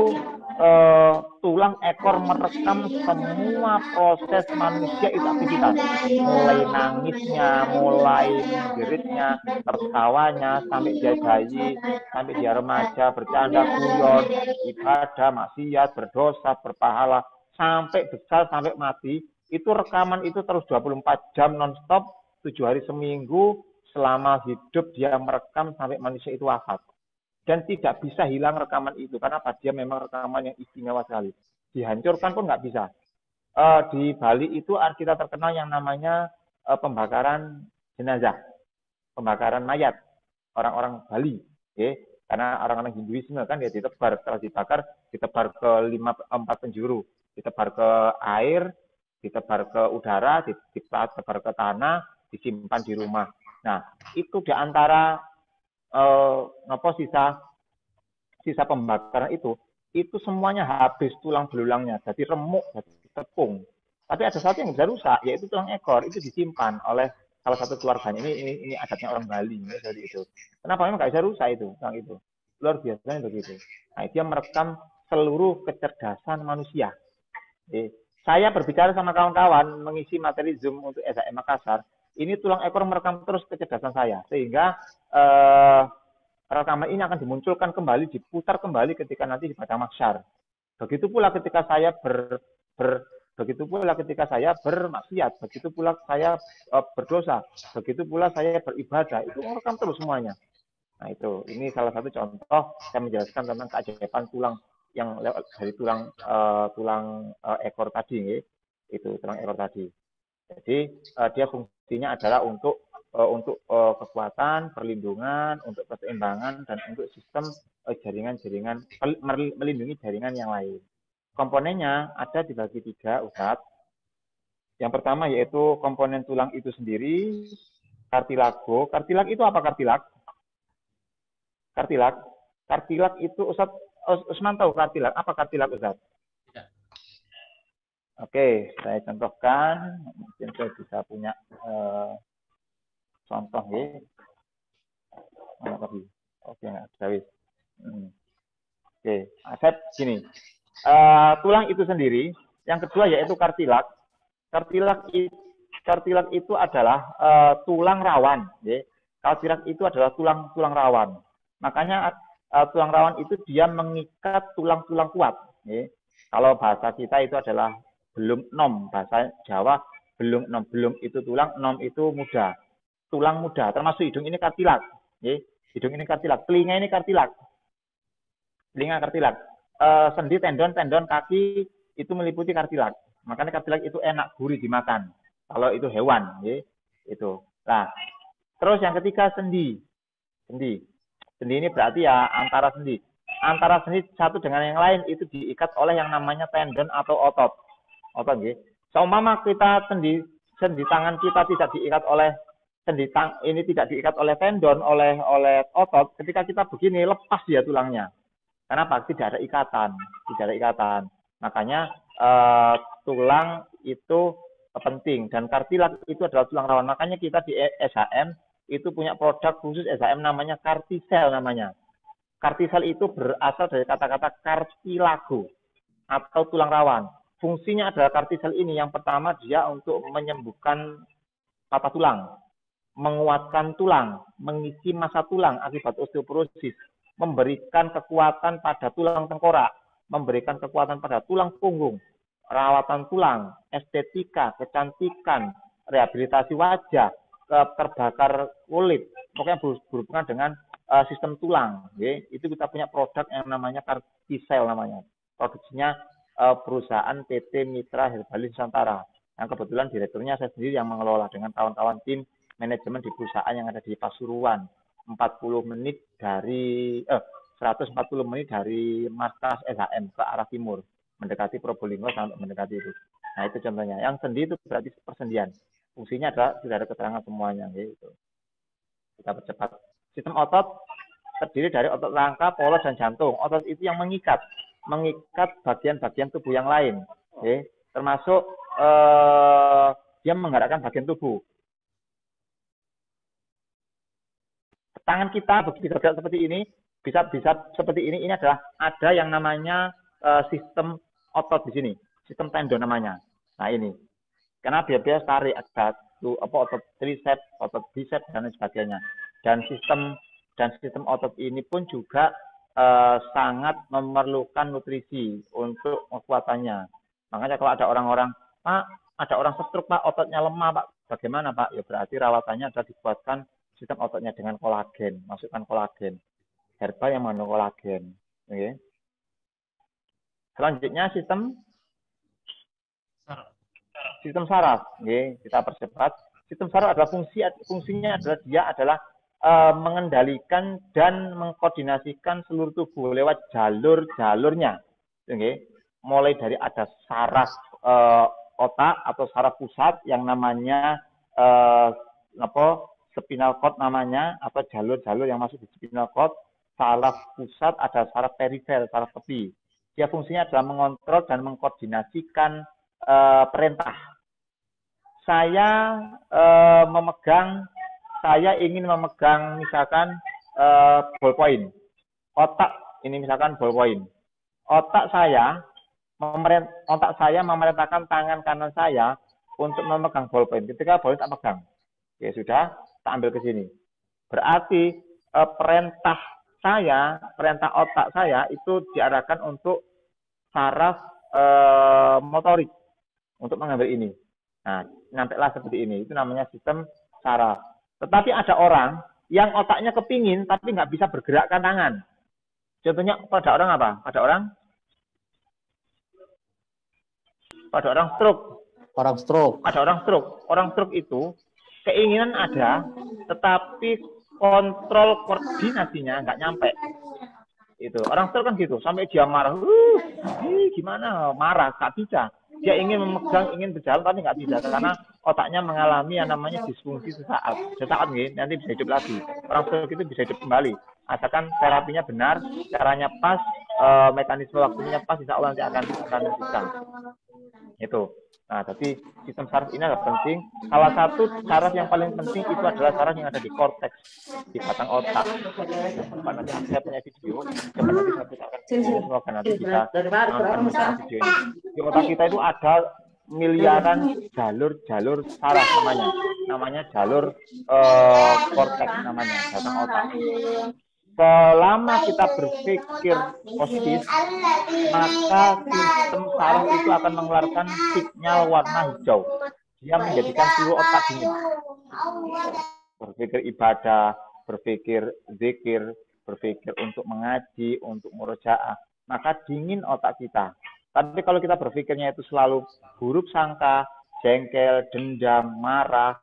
tulang ekor merekam semua proses manusia itu aktivitas, mulai nangisnya, mulai jeritnya, tertawanya, sampai dia bayi, sampai dia remaja, bercanda, guyon, ibadah, maksiat, berdosa, berpahala, sampai besar, sampai mati. Itu rekaman itu terus 24 jam non-stop, 7 hari seminggu, selama hidup dia merekam sampai manusia itu wafat. Dan tidak bisa hilang rekaman itu. Karena dia memang rekaman yang istimewa sekali. Dihancurkan pun nggak bisa. Di Bali itu kita terkenal yang namanya pembakaran jenazah. Pembakaran mayat. Orang-orang Bali. Karena orang-orang Hinduisme kan dia ditebar. Setelah dibakar, ditebar ke 4 penjuru. Ditebar ke air, ditebar ke udara, ditebar ke tanah, disimpan di rumah. Nah, itu di antara sisa pembakaran itu semuanya habis tulang belulangnya, jadi remuk, jadi tepung. Tapi ada satu yang bisa rusak, yaitu tulang ekor. Itu disimpan oleh salah satu keluarganya. Ini adatnya orang Bali, dari itu. Kenapa memang nggak bisa rusak itu, tulang itu? Luar biasanya begitu. Nah, dia merekam seluruh kecerdasan manusia. Saya berbicara sama kawan-kawan mengisi materi Zoom untuk SHM Makassar. Ini tulang ekor merekam terus kecerdasan saya, sehingga rekaman ini akan dimunculkan kembali, diputar kembali ketika nanti di padang mahsyar. Begitu pula ketika saya bermaksiat, begitu pula saya berdosa, begitu pula saya beribadah, itu merekam terus semuanya. Nah itu, ini salah satu contoh saya menjelaskan tentang keajaiban tulang yang lewat dari tulang ekor tadi, itu tulang ekor tadi. Jadi dia fungsinya adalah untuk kekuatan, perlindungan, untuk keseimbangan, dan untuk sistem jaringan-jaringan, melindungi jaringan yang lain. Komponennya ada dibagi 3, Ustadz. Yang pertama yaitu komponen tulang itu sendiri, kartilago. Kartilag itu apa kartilag? Kartilag itu Ustadz Usman tahu kartilag. Apa kartilag, Ustadz? Oke, saya contohkan. Mungkin saya bisa punya contoh ya. Mana tadi? Oke, Dawis. Oke, saya gini. Tulang itu sendiri. Yang kedua yaitu kartilag. Kartilag Kartilak itu adalah tulang rawan. Ya. Kartilak itu adalah tulang rawan. Makanya tulang rawan itu dia mengikat tulang-tulang kuat. Ya. Kalau bahasa kita itu adalah belum nom, bahasa Jawa belum nom. Belum itu tulang, nom itu muda. Tulang muda, termasuk hidung ini kartilak. Ya. Hidung ini kartilak, telinga ini kartilak. Telinga kartilak. Sendi, tendon kaki itu meliputi kartilak. Makanya kartilak itu enak, gurih dimakan. Kalau itu hewan, ya. Itu. Nah, terus yang ketiga sendi. Sendi ini berarti ya antara sendi satu dengan yang lain itu diikat oleh yang namanya tendon atau otot. Otot, ya. Seumpama kita sendi tangan kita tidak diikat oleh ini tidak diikat oleh tendon, oleh otot. Ketika kita begini lepas dia tulangnya. Kenapa? Tidak ada ikatan. Makanya tulang itu penting dan kartilak itu adalah tulang rawan. Makanya kita di SHM itu punya produk khusus SHM namanya Kartisel namanya. Kartisel itu berasal dari kata-kata kartilago atau tulang rawan. Fungsinya adalah kartisel ini yang pertama dia untuk menyembuhkan patah tulang, menguatkan tulang, mengisi massa tulang akibat osteoporosis, memberikan kekuatan pada tulang tengkorak, memberikan kekuatan pada tulang punggung, rawatan tulang, estetika, kecantikan, rehabilitasi wajah, terbakar kulit, pokoknya berhubungan dengan sistem tulang. Ya. Itu kita punya produk yang namanya Kartisel namanya. Produksinya perusahaan PT Mitra Herbalis Nusantara. Yang kebetulan direkturnya saya sendiri yang mengelola dengan kawan-kawan tim manajemen di perusahaan yang ada di Pasuruan. 140 menit dari markas SHM ke arah timur, mendekati Probolinggo sampai mendekati itu. Nah, itu contohnya. Yang sendi itu berarti persendian. Fungsinya adalah sudah ada keterangan semuanya, gitu. Kita percepat. Sistem otot terdiri dari otot rangka, polos, dan jantung. Otot itu yang mengikat bagian-bagian tubuh yang lain, termasuk dia menggerakkan bagian tubuh. Tangan kita begitu seperti ini, bisa seperti ini. Ini adalah ada yang namanya sistem otot di sini, sistem tendon namanya. Nah ini. Karena biasa tarik ada otot triceps, otot biceps dan lain sebagainya. Dan sistem otot ini pun juga sangat memerlukan nutrisi untuk kekuatannya. Makanya kalau ada orang-orang, Pak, ada orang stroke, Pak, ototnya lemah, Pak. Bagaimana, Pak? Ya berarti rawatannya adalah dikuatkan sistem ototnya dengan kolagen, masukkan kolagen. Herbal yang mengandung kolagen. Okay. Selanjutnya sistem saraf, kita percepat. Sistem saraf adalah fungsinya adalah dia adalah mengendalikan dan mengkoordinasikan seluruh tubuh lewat jalurnya. Mulai dari ada saraf otak atau saraf pusat yang namanya spinal cord namanya, atau jalur-jalur yang masuk di spinal cord. Saraf pusat ada saraf perifer, saraf tepi. Dia fungsinya adalah mengontrol dan mengkoordinasikan perintah. Saya ingin memegang misalkan ballpoint. Otak ini misalkan ballpoint. Otak saya memerintahkan tangan kanan saya untuk memegang ballpoint. Ketika ballpoint tak pegang, ya sudah, tak ambil ke sini. Berarti perintah otak saya itu diarahkan untuk saraf motorik untuk mengambil ini. Nah, nampaklah seperti ini. Itu namanya sistem saraf. Tetapi ada orang yang otaknya kepingin tapi nggak bisa bergerakkan tangan. Contohnya pada orang apa? Pada orang stroke. Orang stroke itu keinginan ada, tetapi kontrol koordinasinya nggak nyampe. Itu orang stroke kan gitu, sampai dia marah, gimana marah, nggak bisa. Dia ingin memegang, ingin berjalan, tapi nggak bisa karena otaknya mengalami yang namanya disfungsi sesaat nanti bisa hidup lagi. Orang stroke itu bisa hidup kembali, asalkan terapinya benar, caranya pas, mekanisme waktunya pas, insya Allah nanti akan bisa. Itu. Nah, tapi sistem saraf ini adalah penting. Salah satu saraf yang paling penting itu adalah saraf yang ada di korteks, di batang otak. Nanti saya punya video, semoga nanti bisa nonton video ini. Di otak kita itu ada miliaran jalur-jalur saraf namanya jalur korteks namanya, batang otak. Selama kita berpikir positif, maka sistem saraf itu akan mengeluarkan sinyal warna hijau. Dia menjadikan seluruh otak dingin. Berpikir ibadah, berpikir zikir, berpikir untuk mengaji, untuk murojaah, maka dingin otak kita. Tapi kalau kita berpikirnya itu selalu buruk sangka, jengkel, dendam, marah,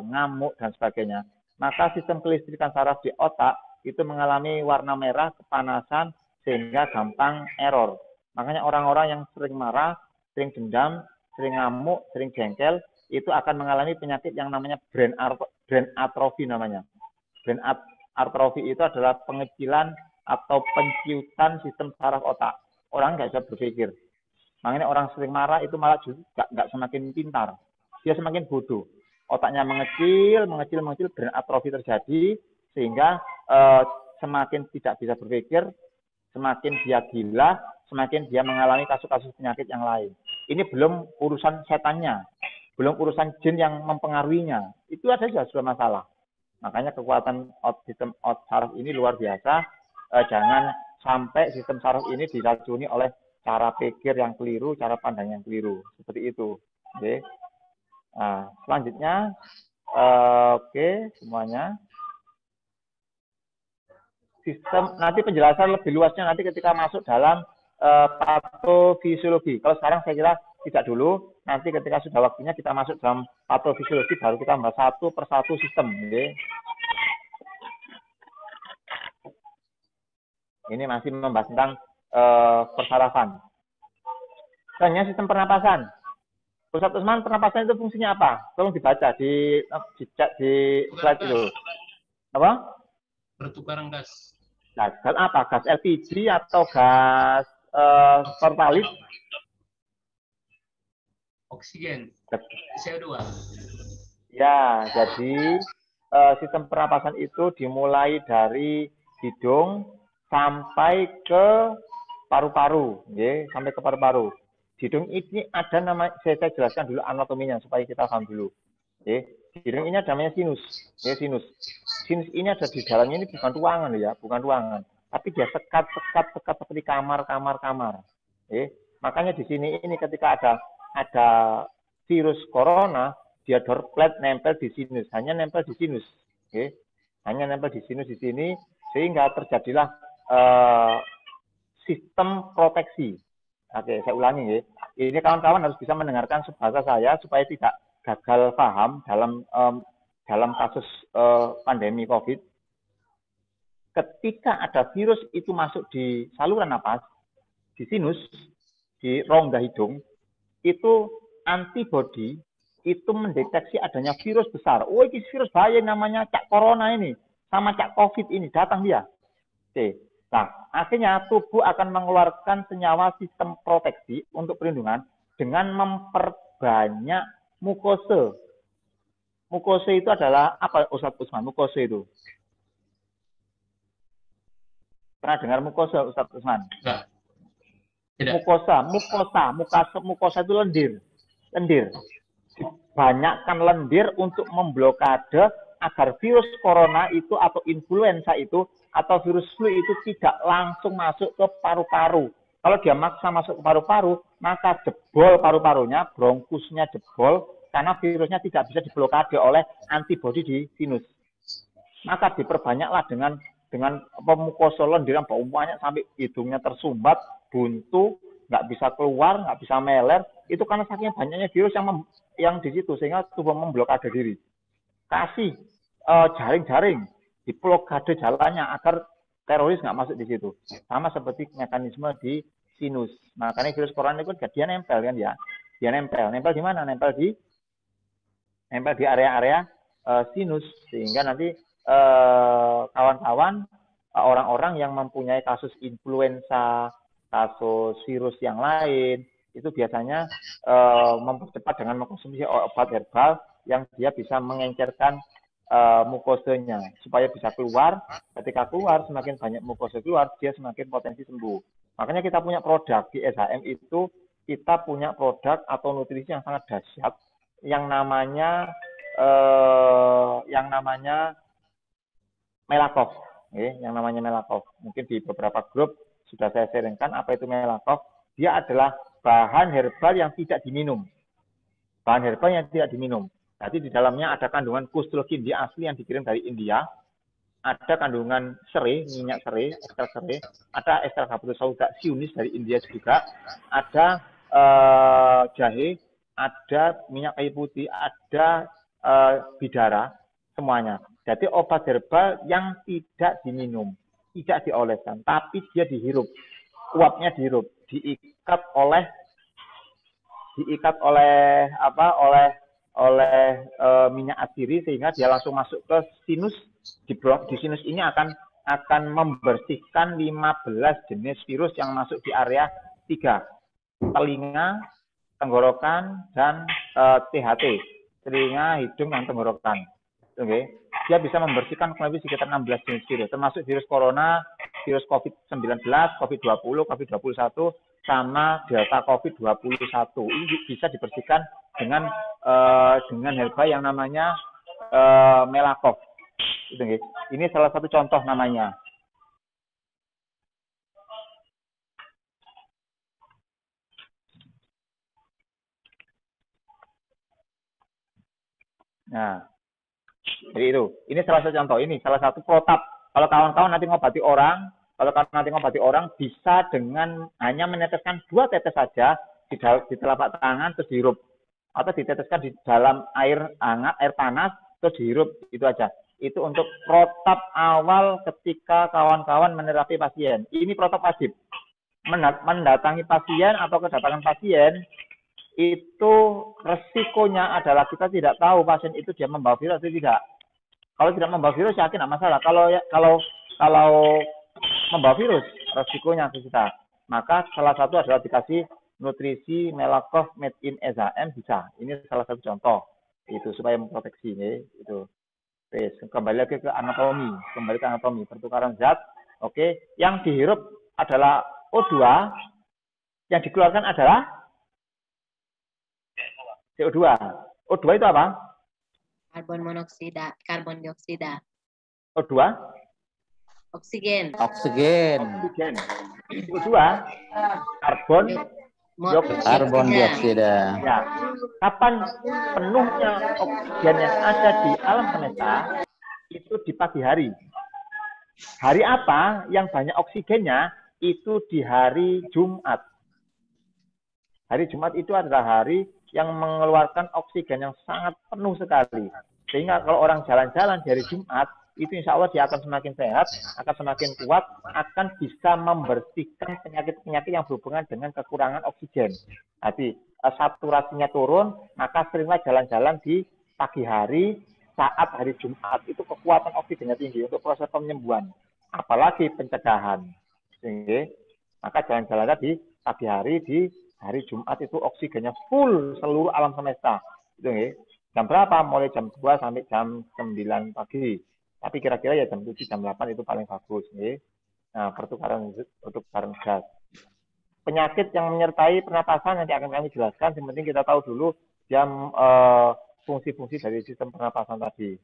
ngamuk, dan sebagainya, maka sistem kelistrikan saraf di otak itu mengalami warna merah, kepanasan, sehingga gampang error. Makanya orang-orang yang sering marah, sering dendam, sering ngamuk, sering jengkel, itu akan mengalami penyakit yang namanya brain atrophy namanya. Brain atrophy itu adalah pengecilan atau penciutan sistem saraf otak. Orang nggak bisa berpikir. Makanya orang sering marah itu malah justru nggak semakin pintar. Dia semakin bodoh. Otaknya mengecil, brain atrophy terjadi, sehingga semakin tidak bisa berpikir, semakin dia gila, semakin dia mengalami kasus-kasus penyakit yang lain. Ini belum urusan setannya, belum urusan jin yang mempengaruhinya. Itu ada sudah masalah. Makanya kekuatan sistem saraf ini luar biasa. Jangan sampai sistem saraf ini diracuni oleh cara pikir yang keliru, cara pandang yang keliru. Seperti itu. Oke. Nah, selanjutnya, oke, semuanya. Sistem, nanti penjelasan lebih luasnya nanti ketika masuk dalam patofisiologi. Kalau sekarang saya kira tidak dulu, nanti ketika sudah waktunya kita masuk dalam patofisiologi, baru kita membahas satu persatu sistem. Okay. Ini masih membahas tentang persarafan. Selanjutnya sistem pernapasan. Ustaz Usman, pernapasan itu fungsinya apa? Tolong dibaca di slide itu. Apa? Pertukaran gas. Gas apa? Gas LPG atau gas pertalit? Oksigen. CO2. Ya, jadi sistem pernapasan itu dimulai dari hidung sampai ke paru-paru, ya, sampai ke paru-paru. Hidung ini ada nama, saya jelaskan dulu anatominya supaya kita paham dulu. Ya. Hidung ini ada namanya sinus, ya, sinus. Sinus ini ada di dalamnya, ini bukan ruangan ya, bukan ruangan, tapi dia sekat seperti kamar. Ya. Makanya di sini ini ketika ada virus corona, dia droplet nempel di sinus, hanya nempel di sinus, ya. Hanya nempel di sinus di sini, sehingga terjadilah sistem proteksi. Oke, saya ulangi ya. Ini kawan-kawan harus bisa mendengarkan bahasa saya supaya tidak gagal paham dalam kasus pandemi COVID. Ketika ada virus itu masuk di saluran napas, di sinus, di rongga hidung, itu antibodi itu mendeteksi adanya virus besar. Oh, ini virus bahaya namanya Cak Corona ini, sama Cak COVID ini, datang dia. Oke. Nah, akhirnya tubuh akan mengeluarkan senyawa sistem proteksi untuk perlindungan dengan memperbanyak mukose. Mukose itu adalah apa, Ustaz Usman? Mukose itu. Pernah dengar mukose, Ustaz Usman? Tidak. Mukosa itu lendir. Banyakkan lendir untuk memblokade agar virus corona itu atau influenza itu atau virus flu itu tidak langsung masuk ke paru-paru. Kalau dia maksa masuk ke paru-paru, maka jebol paru-parunya, bronkusnya jebol, karena virusnya tidak bisa diblokade oleh antibodi di sinus. Maka diperbanyaklah dengan mukosa lendir yang banyak sampai hidungnya tersumbat, buntu, nggak bisa keluar, nggak bisa meler. Itu karena saking banyaknya virus yang di situ, sehingga tubuh memblokade diri. Kasih jaring-jaring, diblokade jalannya agar teroris nggak masuk di situ. Sama seperti mekanisme di sinus. Makanya virus corona itu dia nempel kan ya. Dia nempel di mana? Nempel di area-area sinus, sehingga nanti kawan-kawan orang-orang yang mempunyai kasus influenza, kasus virus yang lain, itu biasanya mempercepat dengan mengkonsumsi obat herbal yang dia bisa mengencerkan mukosenya supaya bisa keluar. Ketika keluar, semakin banyak mukosa keluar, dia semakin potensi sembuh. Makanya kita punya produk di SHM itu kita punya produk atau nutrisi yang sangat dahsyat yang namanya Melakov, yang namanya Melakov. Mungkin di beberapa grup sudah saya sharingkan apa itu Melakov. Dia adalah bahan herbal yang tidak diminum. Bahan herbal yang tidak diminum. Jadi di dalamnya ada kandungan kustul-kindi asli yang dikirim dari India. Ada kandungan serai, minyak serai, ekstrak serai, ada ekstrak habatus sauda siunis dari India juga, ada jahe, ada minyak kayu putih, ada bidara, semuanya. Jadi obat herbal yang tidak diminum, tidak dioleskan, tapi dia dihirup, uapnya dihirup, diikat oleh minyak asiri sehingga dia langsung masuk ke sinus. Di sinus ini akan membersihkan 15 jenis virus yang masuk di area 3. Telinga, tenggorokan, dan THT. Telinga, hidung, dan tenggorokan. Oke. Dia bisa membersihkan kurang lebih sekitar 16 jenis virus, termasuk virus corona, virus COVID-19, COVID-20, COVID-21, sama Delta COVID-21. Ini bisa dibersihkan dengan herbal yang namanya Melakov. Ini salah satu contoh namanya. Nah, jadi itu. Ini salah satu contoh. Ini salah satu protap. Kalau kawan-kawan nanti ngobati orang, bisa dengan hanya meneteskan 2 tetes saja di telapak tangan terus dihirup, atau diteteskan di dalam air hangat, air panas terus dihirup, itu aja. Itu untuk protap awal ketika kawan-kawan menerapi pasien. Ini protap wajib. Mendatangi pasien atau kedatangan pasien itu resikonya adalah kita tidak tahu pasien itu dia membawa virus atau tidak. Kalau tidak membawa virus yakin tidak masalah. Kalau membawa virus resikonya ke kita. Maka salah satu adalah dikasih nutrisi Melakov made in SHM bisa. Ini salah satu contoh. Itu supaya memproteksi itu. Kembali lagi ke anatomi, pertukaran zat. Oke, yang dihirup adalah O2, yang dikeluarkan adalah CO2. O2 itu apa? Karbon monoksida, karbon dioksida. O2? Oksigen. O2, karbon dioksida. Ya. Kapan penuhnya oksigen yang ada di alam semesta itu di pagi hari. Hari apa yang banyak oksigennya? Itu di hari Jumat. Hari Jumat itu adalah hari yang mengeluarkan oksigen yang sangat penuh sekali. Sehingga kalau orang jalan-jalan di hari Jumat, itu insya Allah dia akan semakin sehat, akan semakin kuat, akan bisa membersihkan penyakit-penyakit yang berhubungan dengan kekurangan oksigen. Jadi saturasinya turun, maka seringlah jalan-jalan di pagi hari saat hari Jumat. Itu kekuatan oksigennya tinggi untuk proses penyembuhan, apalagi pencegahan. Sehingga, maka jalan-jalannya di pagi hari di hari Jumat itu oksigennya full seluruh alam semesta. Itu jam berapa? Mulai jam 2 sampai jam 9 pagi. Tapi kira-kira ya jam 7, jam 8 itu paling bagus. Nah, pertukaran gas. Penyakit yang menyertai pernapasan nanti akan kami jelaskan. Yang penting kita tahu dulu jam fungsi-fungsi dari sistem pernapasan tadi.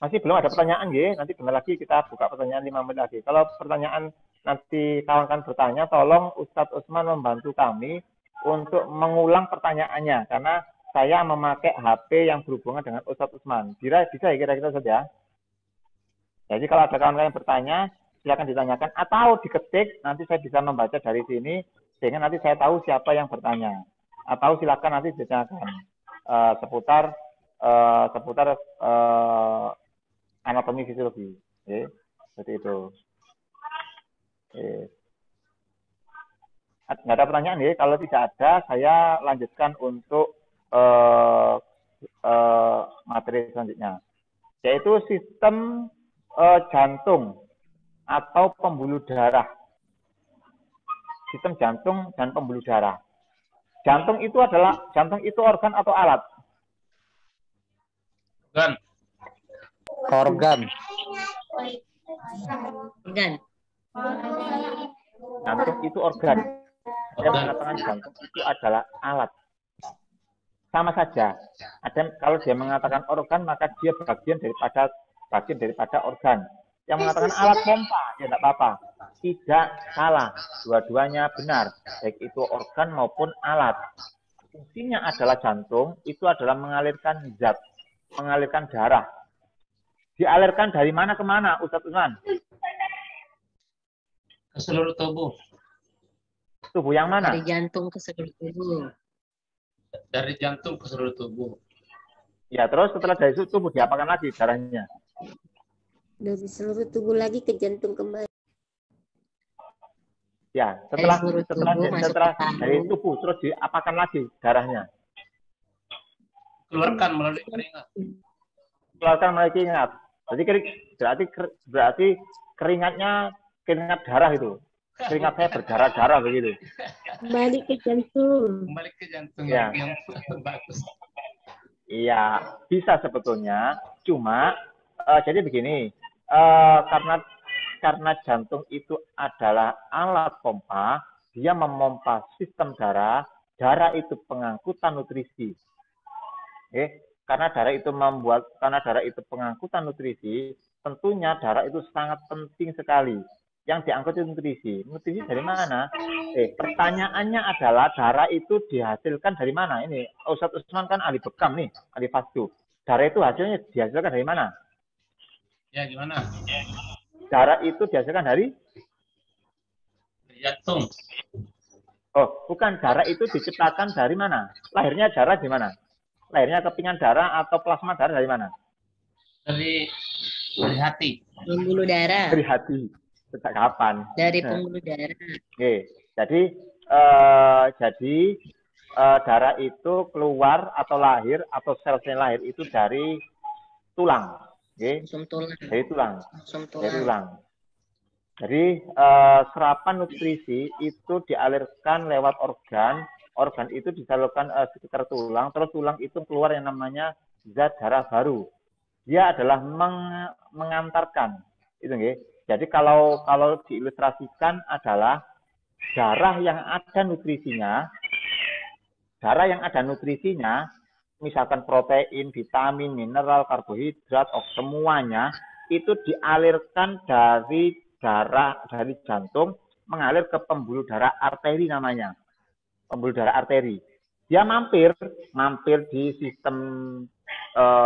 Masih belum ada pertanyaan, nanti bentar lagi kita buka pertanyaan 5 menit lagi. Kalau pertanyaan nanti kawan-kawan bertanya, tolong Ustadz Usman membantu kami untuk mengulang pertanyaannya. Karena saya memakai HP yang berhubungan dengan Ustadz Usman. Bisa ya kira-kira saja. Jadi kalau ada kawan-kawan yang bertanya, silakan ditanyakan atau diketik, nanti saya bisa membaca dari sini, sehingga nanti saya tahu siapa yang bertanya. Atau silakan nanti ditanyakan seputar anatomi fisiologi. Seperti itu. Nggak ada pertanyaan kalau tidak ada, saya lanjutkan untuk materi selanjutnya, yaitu sistem jantung atau pembuluh darah. Sistem jantung dan pembuluh darah. Jantung itu organ atau alat? Organ. Organ. Jantung itu organ. Dia mengatakan jantung itu adalah alat. Sama saja. Kalau dia mengatakan organ, maka dia bagian daripada organ. Yang mengatakan alat pompa, ya tidak apa-apa. Tidak salah. Dua-duanya benar. Baik itu organ maupun alat. Fungsinya adalah jantung, itu adalah mengalirkan zat, mengalirkan darah. Dialirkan dari mana ke mana, Ustadz Usman? Ke seluruh tubuh. Tubuh yang mana? Dari jantung ke seluruh tubuh. Dari jantung ke seluruh tubuh. Ya, terus setelah dari itu tubuh diapakan lagi darahnya? Dari seluruh tubuh lagi ke jantung kembali. Ya, setelah dari tubuh. tubuh terus diapakan lagi darahnya? Keluarkan melalui keringat. Keluarkan melalui keringat. Berarti keringatnya keringat darah itu. Keringat saya berdarah-darah begitu. Kembali ke jantung. Kembali ke jantung Ya. yang bagus. Iya, bisa sebetulnya. Cuma jadi begini, karena jantung itu adalah alat pompa, dia memompa sistem darah. Darah itu pengangkutan nutrisi. Karena darah itu pengangkutan nutrisi, tentunya darah itu sangat penting sekali. Yang diangkut itu nutrisi. Nutrisi dari mana? Pertanyaannya adalah darah itu dihasilkan dari mana? Ini Ustadz Usman kan ahli bekam nih, ahli fasdu. Darah itu hasilnya dihasilkan dari mana? Ya, gimana? Darah itu dihasilkan dari jantung. Oh, bukan. Darah itu diciptakan dari mana? Lahirnya darah di mana? Lahirnya kepingan darah atau plasma darah dari mana? Dari hati. Pembuluh darah. Dari hati. Sejak kapan? Dari pembuluh darah. Oke. Jadi darah itu keluar atau lahir atau sel-sel lahir itu dari tulang. Dari tulang. Dari tulang. Jadi serapan nutrisi itu dialirkan lewat organ. Organ itu disalurkan sekitar tulang. Terus tulang itu keluar yang namanya zat darah baru. Dia adalah mengantarkan. Itu nggih. Jadi kalau diilustrasikan adalah darah yang ada nutrisinya, misalkan protein, vitamin, mineral, karbohidrat, semuanya itu dialirkan dari jantung mengalir ke pembuluh darah arteri namanya. Pembuluh darah arteri. Dia mampir di sistem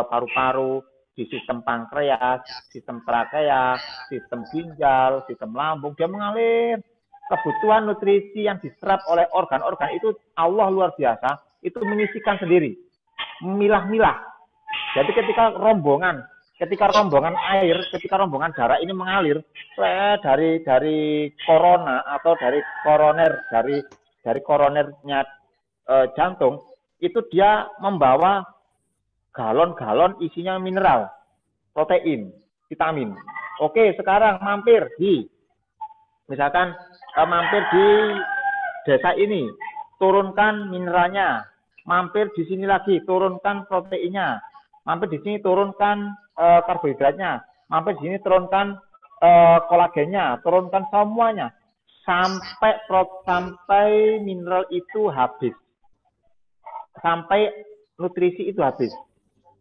paru-paru, di sistem pankreas, sistem trakea, sistem ginjal, sistem lambung. Dia mengalir. Kebutuhan nutrisi yang diserap oleh organ-organ itu Allah luar biasa, itu menyisihkan sendiri. Memilah-milah. Jadi ketika rombongan air, ketika rombongan darah ini mengalir dari korona atau dari koronernya jantung, itu dia membawa galon-galon isinya mineral, protein, vitamin. Oke, sekarang mampir di desa ini, turunkan mineralnya. Mampir di sini lagi, turunkan proteinnya. Mampir di sini, turunkan karbohidratnya. Mampir di sini, turunkan kolagennya, turunkan semuanya. Sampai mineral itu habis. Sampai nutrisi itu habis.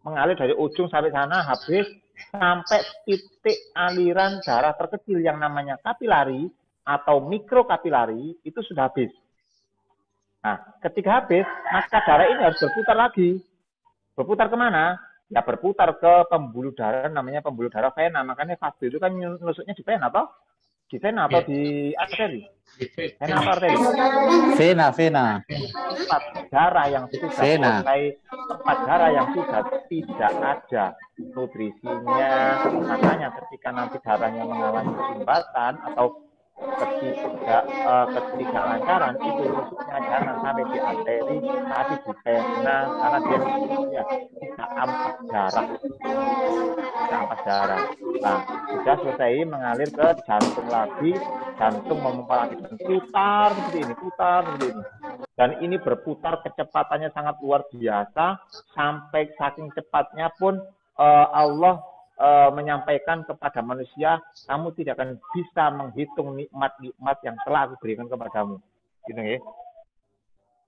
Mengalir dari ujung sampai sana habis, sampai titik aliran darah terkecil yang namanya kapilari atau mikrokapilari itu sudah habis. Nah, ketika habis, maka darah ini harus berputar lagi. Berputar kemana? Ya berputar ke pembuluh darah, namanya pembuluh darah vena. Makanya fasdu itu kan nusuknya di vena, toh? Di vena atau di arteri? Vena atau arteri? Vena. Tempat darah yang sudah tempat darah yang sudah tidak ada nutrisinya. Makanya ketika nanti darahnya mengalami kesumbatan atau ketidaklancaran, itu nusuknya jangan sampai di arteri, tapi di vena, karena dia nusuknya bisa ampas darah. Nah, sudah selesai mengalir ke jantung lagi, jantung memompa lagi, putar seperti ini. Dan ini berputar kecepatannya sangat luar biasa, sampai saking cepatnya pun Allah menyampaikan kepada manusia, kamu tidak akan bisa menghitung nikmat-nikmat yang telah aku berikan kepadamu. Gitu ya.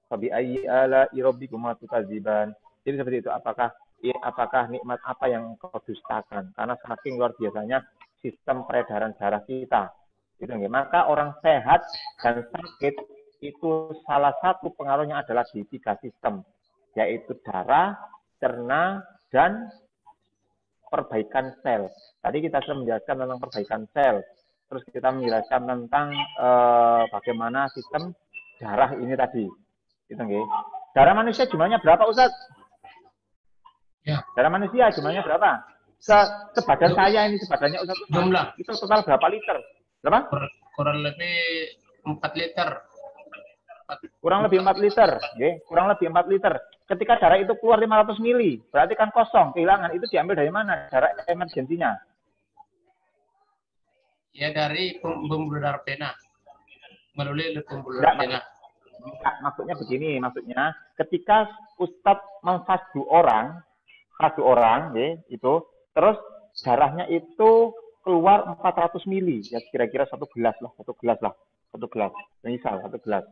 Fabi ayyi ala'i rabbikuma tukadziban. Jadi seperti itu. Apakah nikmat apa yang kau dustakan? Karena saking luar biasanya sistem peredaran darah kita. Gitu, maka orang sehat dan sakit itu salah satu pengaruhnya adalah di 3 sistem, yaitu darah, cerna, dan perbaikan sel. Tadi kita sudah menjelaskan tentang perbaikan sel. Terus kita menjelaskan tentang bagaimana sistem darah ini tadi. Gitu, darah manusia jumlahnya berapa, Ustaz? Ya. Darah manusia jumlahnya berapa? Sebadan saya ini, sebadannya Ustaz. Jumlah. Itu total berapa liter? Berapa? Kurang lebih 4 liter. Kurang lebih 4 liter. Kurang lebih 4 liter. Ketika darah itu keluar 500 mili, berarti kan kosong, kehilangan. Itu diambil dari mana? Darah emergensinya. Ya dari pembuluh darah vena. Melalui pembuluh darah vena. Maksudnya begini, ketika Ustadz memfasdu orang, itu, terus darahnya itu keluar 400 mili, ya kira-kira 1 gelas lah, misal 1 gelas,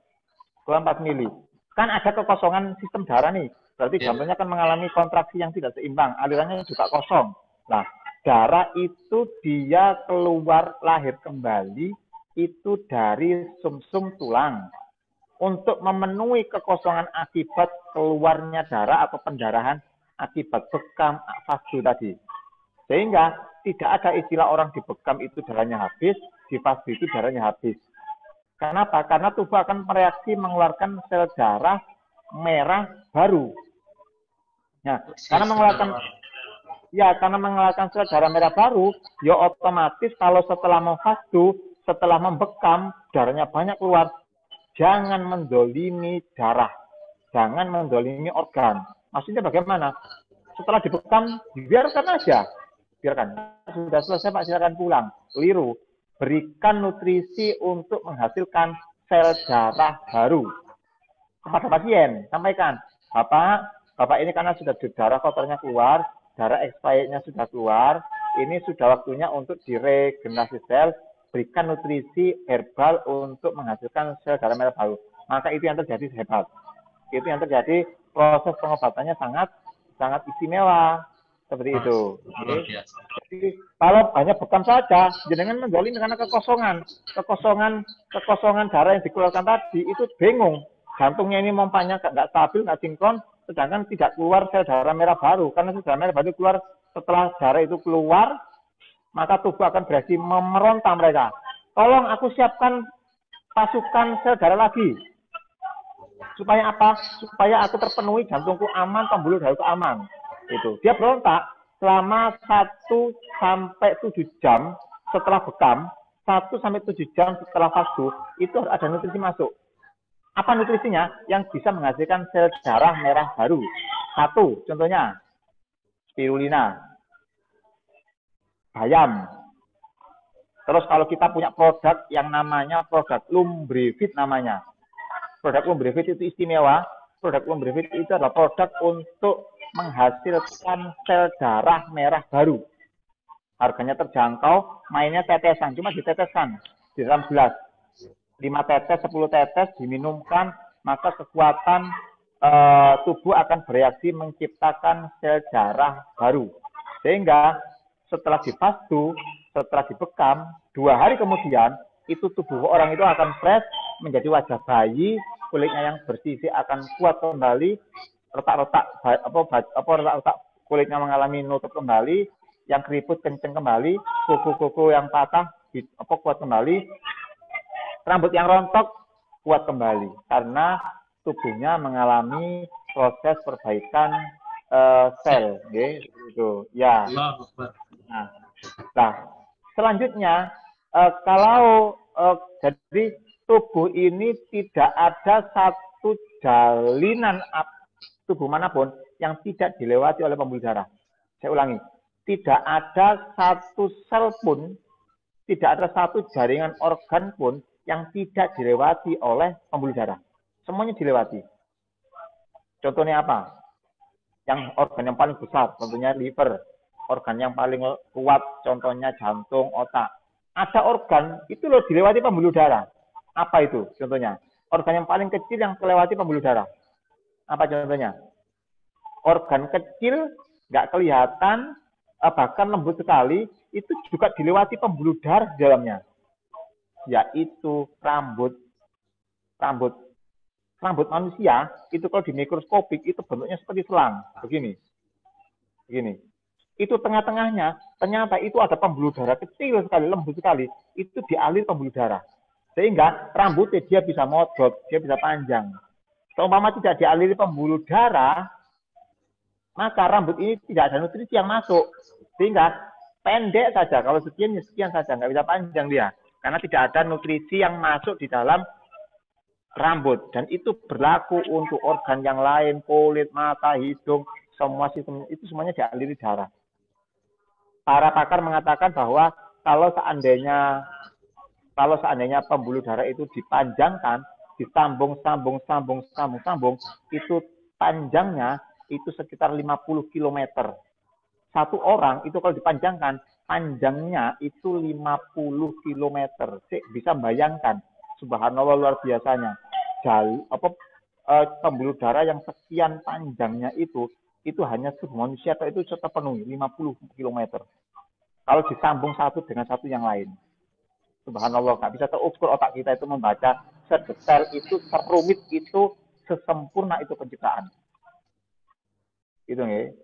keluar 4 mili. Kan ada kekosongan sistem darah nih, berarti jantungnya kan mengalami kontraksi yang tidak seimbang, alirannya juga kosong. Nah, darah itu dia keluar lahir kembali itu dari sumsum tulang. Untuk memenuhi kekosongan akibat keluarnya darah atau pendarahan akibat bekam fasdu tadi. Sehingga tidak ada istilah orang dibekam itu darahnya habis, di fasdu itu darahnya habis. Kenapa? Karena tubuh akan bereaksi mengeluarkan sel darah merah baru. Nah, karena mengeluarkan sel darah merah baru, ya otomatis kalau setelah memfasdu, setelah membekam, darahnya banyak keluar. Jangan mendolimi darah, jangan mendolimi organ. Maksudnya bagaimana? Setelah dibekam, biarkan aja. Biarkan. Sudah selesai Pak, silakan pulang. Keliru. Berikan nutrisi untuk menghasilkan sel darah baru. Kepada pasien, sampaikan. Bapak ini karena sudah darah kotornya keluar, darah expirednya sudah keluar, ini sudah waktunya untuk diregenerasi sel. Berikan nutrisi herbal untuk menghasilkan sel darah merah baru. Maka itu yang terjadi hebat. Itu yang terjadi, proses pengobatannya sangat istimewa. Seperti itu. Jadi, kalau hanya bekam saja, jenengan mendolimi karena kekosongan darah yang dikeluarkan tadi, itu bingung. Jantungnya ini pompanya nggak stabil, nggak sinkron, sedangkan tidak keluar sel darah merah baru. Karena sel darah merah baru keluar setelah darah itu keluar, maka tubuh akan bereaksi memeronta mereka. Tolong aku siapkan pasukan sel darah lagi. Supaya apa? Supaya aku terpenuhi, jantungku aman, pembuluh darahku aman. Itu. Dia berontak selama 1 sampai 7 jam setelah bekam, 1 sampai 7 jam setelah fasdu, itu harus ada nutrisi masuk. Apa nutrisinya? Yang bisa menghasilkan sel darah merah baru. 1, contohnya, spirulina. Bayam. Terus kalau kita punya produk yang namanya produk Lumbrevit namanya. Produk Lumbrevit itu istimewa. Produk Lumbrevit itu adalah produk untuk menghasilkan sel darah merah baru. Harganya terjangkau, mainnya tetesan, cuma diteteskan di dalam gelas. 5 tetes, 10 tetes diminumkan, maka kekuatan tubuh akan bereaksi menciptakan sel darah baru. Sehingga setelah difasdu, setelah dibekam, 2 hari kemudian, itu tubuh orang itu akan fresh, menjadi wajah bayi, kulitnya yang bersih akan kuat kembali, retak-retak kulitnya mengalami nutup kembali, yang keriput kenceng kembali, kuku-kuku yang patah kuat kembali, rambut yang rontok kuat kembali, karena tubuhnya mengalami proses perbaikan sel, gitu. Ya. Nah, selanjutnya kalau jadi tubuh ini tidak ada satu jalinan tubuh manapun yang tidak dilewati oleh pembuluh darah. Saya ulangi, tidak ada satu sel pun, tidak ada satu jaringan organ pun yang tidak dilewati oleh pembuluh darah. Semuanya dilewati. Contohnya apa? Yang organ yang paling besar, contohnya liver. Organ yang paling kuat, contohnya jantung, otak. Ada organ, itu loh dilewati pembuluh darah. Apa itu? Contohnya, Organ yang paling kecil yang melewati pembuluh darah. Apa contohnya? Organ kecil, nggak kelihatan, bahkan lembut sekali, itu juga dilewati pembuluh darah di dalamnya. Yaitu rambut. Rambut manusia, itu kalau di mikroskopik, itu bentuknya seperti selang. Begini. Itu tengah-tengahnya, ternyata itu ada pembuluh darah kecil sekali, lembut sekali. Itu dialir pembuluh darah. Sehingga rambutnya dia bisa modot, dia bisa panjang. Seumpama tidak dialiri pembuluh darah, maka rambut ini tidak ada nutrisi yang masuk. Sehingga pendek saja, kalau sekian saja, nggak bisa panjang dia. Karena tidak ada nutrisi yang masuk di dalam rambut. Dan itu berlaku untuk organ yang lain, kulit, mata, hidung, semua sistem itu semuanya dialiri darah. Para pakar mengatakan bahwa kalau seandainya pembuluh darah itu dipanjangkan, disambung, itu panjangnya itu sekitar 50 km. Satu orang itu kalau dipanjangkan, panjangnya itu 50 km. Bisa bayangkan, subhanallah luar biasanya. Pembuluh darah yang sekian panjangnya itu hanya tubuh manusia atau itu terpenuhi 50 km. Kalau disambung satu dengan satu yang lain. Subhanallah, nggak bisa terukur otak kita itu membaca sedetail itu, serumit itu, sesempurna itu penciptaan. Itu nih.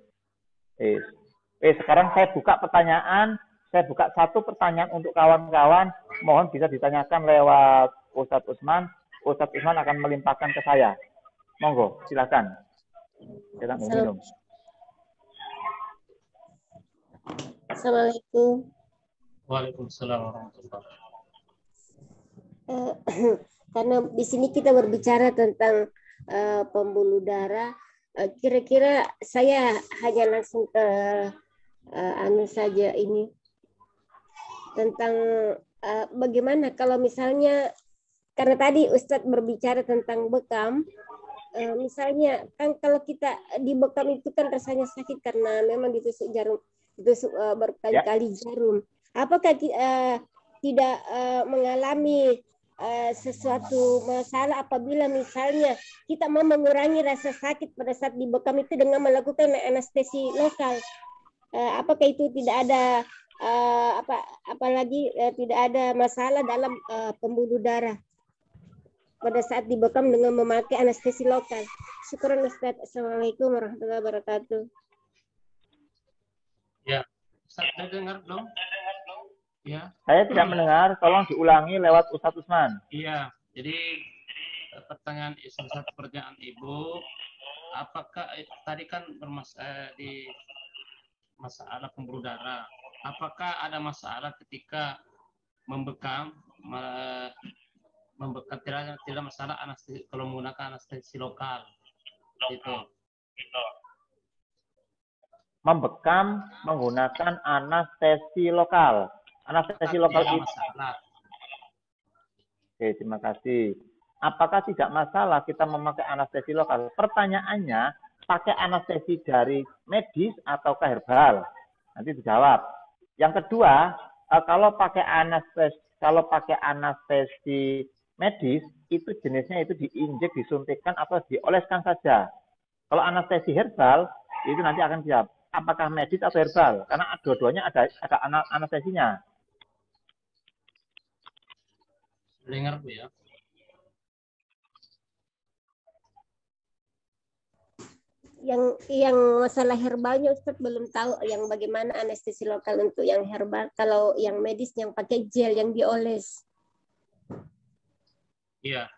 Sekarang saya buka pertanyaan. Saya buka satu pertanyaan untuk kawan-kawan. Mohon bisa ditanyakan lewat Ustadz Usman. Ustadz Usman akan melimpahkan ke saya. Monggo, silakan. Kita minum. Assalamualaikum. Waalaikumsalam warahmatullahi wabarakatuh. Karena di sini kita berbicara tentang pembuluh darah, kira-kira saya hanya langsung ke saja ini tentang bagaimana kalau misalnya, karena tadi Ustadz berbicara tentang bekam, misalnya kan kalau kita di bekam itu kan rasanya sakit karena memang ditusuk jarum, ditusuk berkali-kali jarum. Apakah tidak mengalami sesuatu masalah apabila misalnya kita mau mengurangi rasa sakit pada saat di bekam itu dengan melakukan anestesi lokal? Apakah itu tidak ada apalagi tidak ada masalah dalam pembuluh darah pada saat di bekam dengan memakai anestesi lokal? Syukran Ustaz. Assalamualaikum warahmatullahi wabarakatuh. Ya, Ustaz dengar dong? Ya. Saya tidak mendengar, tolong diulangi lewat Ustadz Usman. Iya, jadi pertanyaan Ibu, apakah tadi kan di masalah pembuluh darah, apakah ada masalah ketika membekam tidak masalah anestesi kalau menggunakan anestesi lokal gitu. Membekam menggunakan anestesi lokal. Anestesi lokal itu masalah. Oke, terima kasih. Apakah tidak masalah kita memakai anestesi lokal? Pertanyaannya, pakai anestesi dari medis atau herbal? Nanti dijawab. Yang kedua, kalau pakai anestesi medis, itu jenisnya itu diinjek, disuntikkan atau dioleskan saja. Kalau anestesi herbal, itu nanti akan dijawab. Apakah medis atau herbal? Karena dua-duanya ada anestesinya. Dengar Bu ya. Yang masalah herbalnya Ustaz belum tahu yang bagaimana anestesi lokal untuk yang herbal. Kalau yang medis yang pakai gel yang dioles. Iya.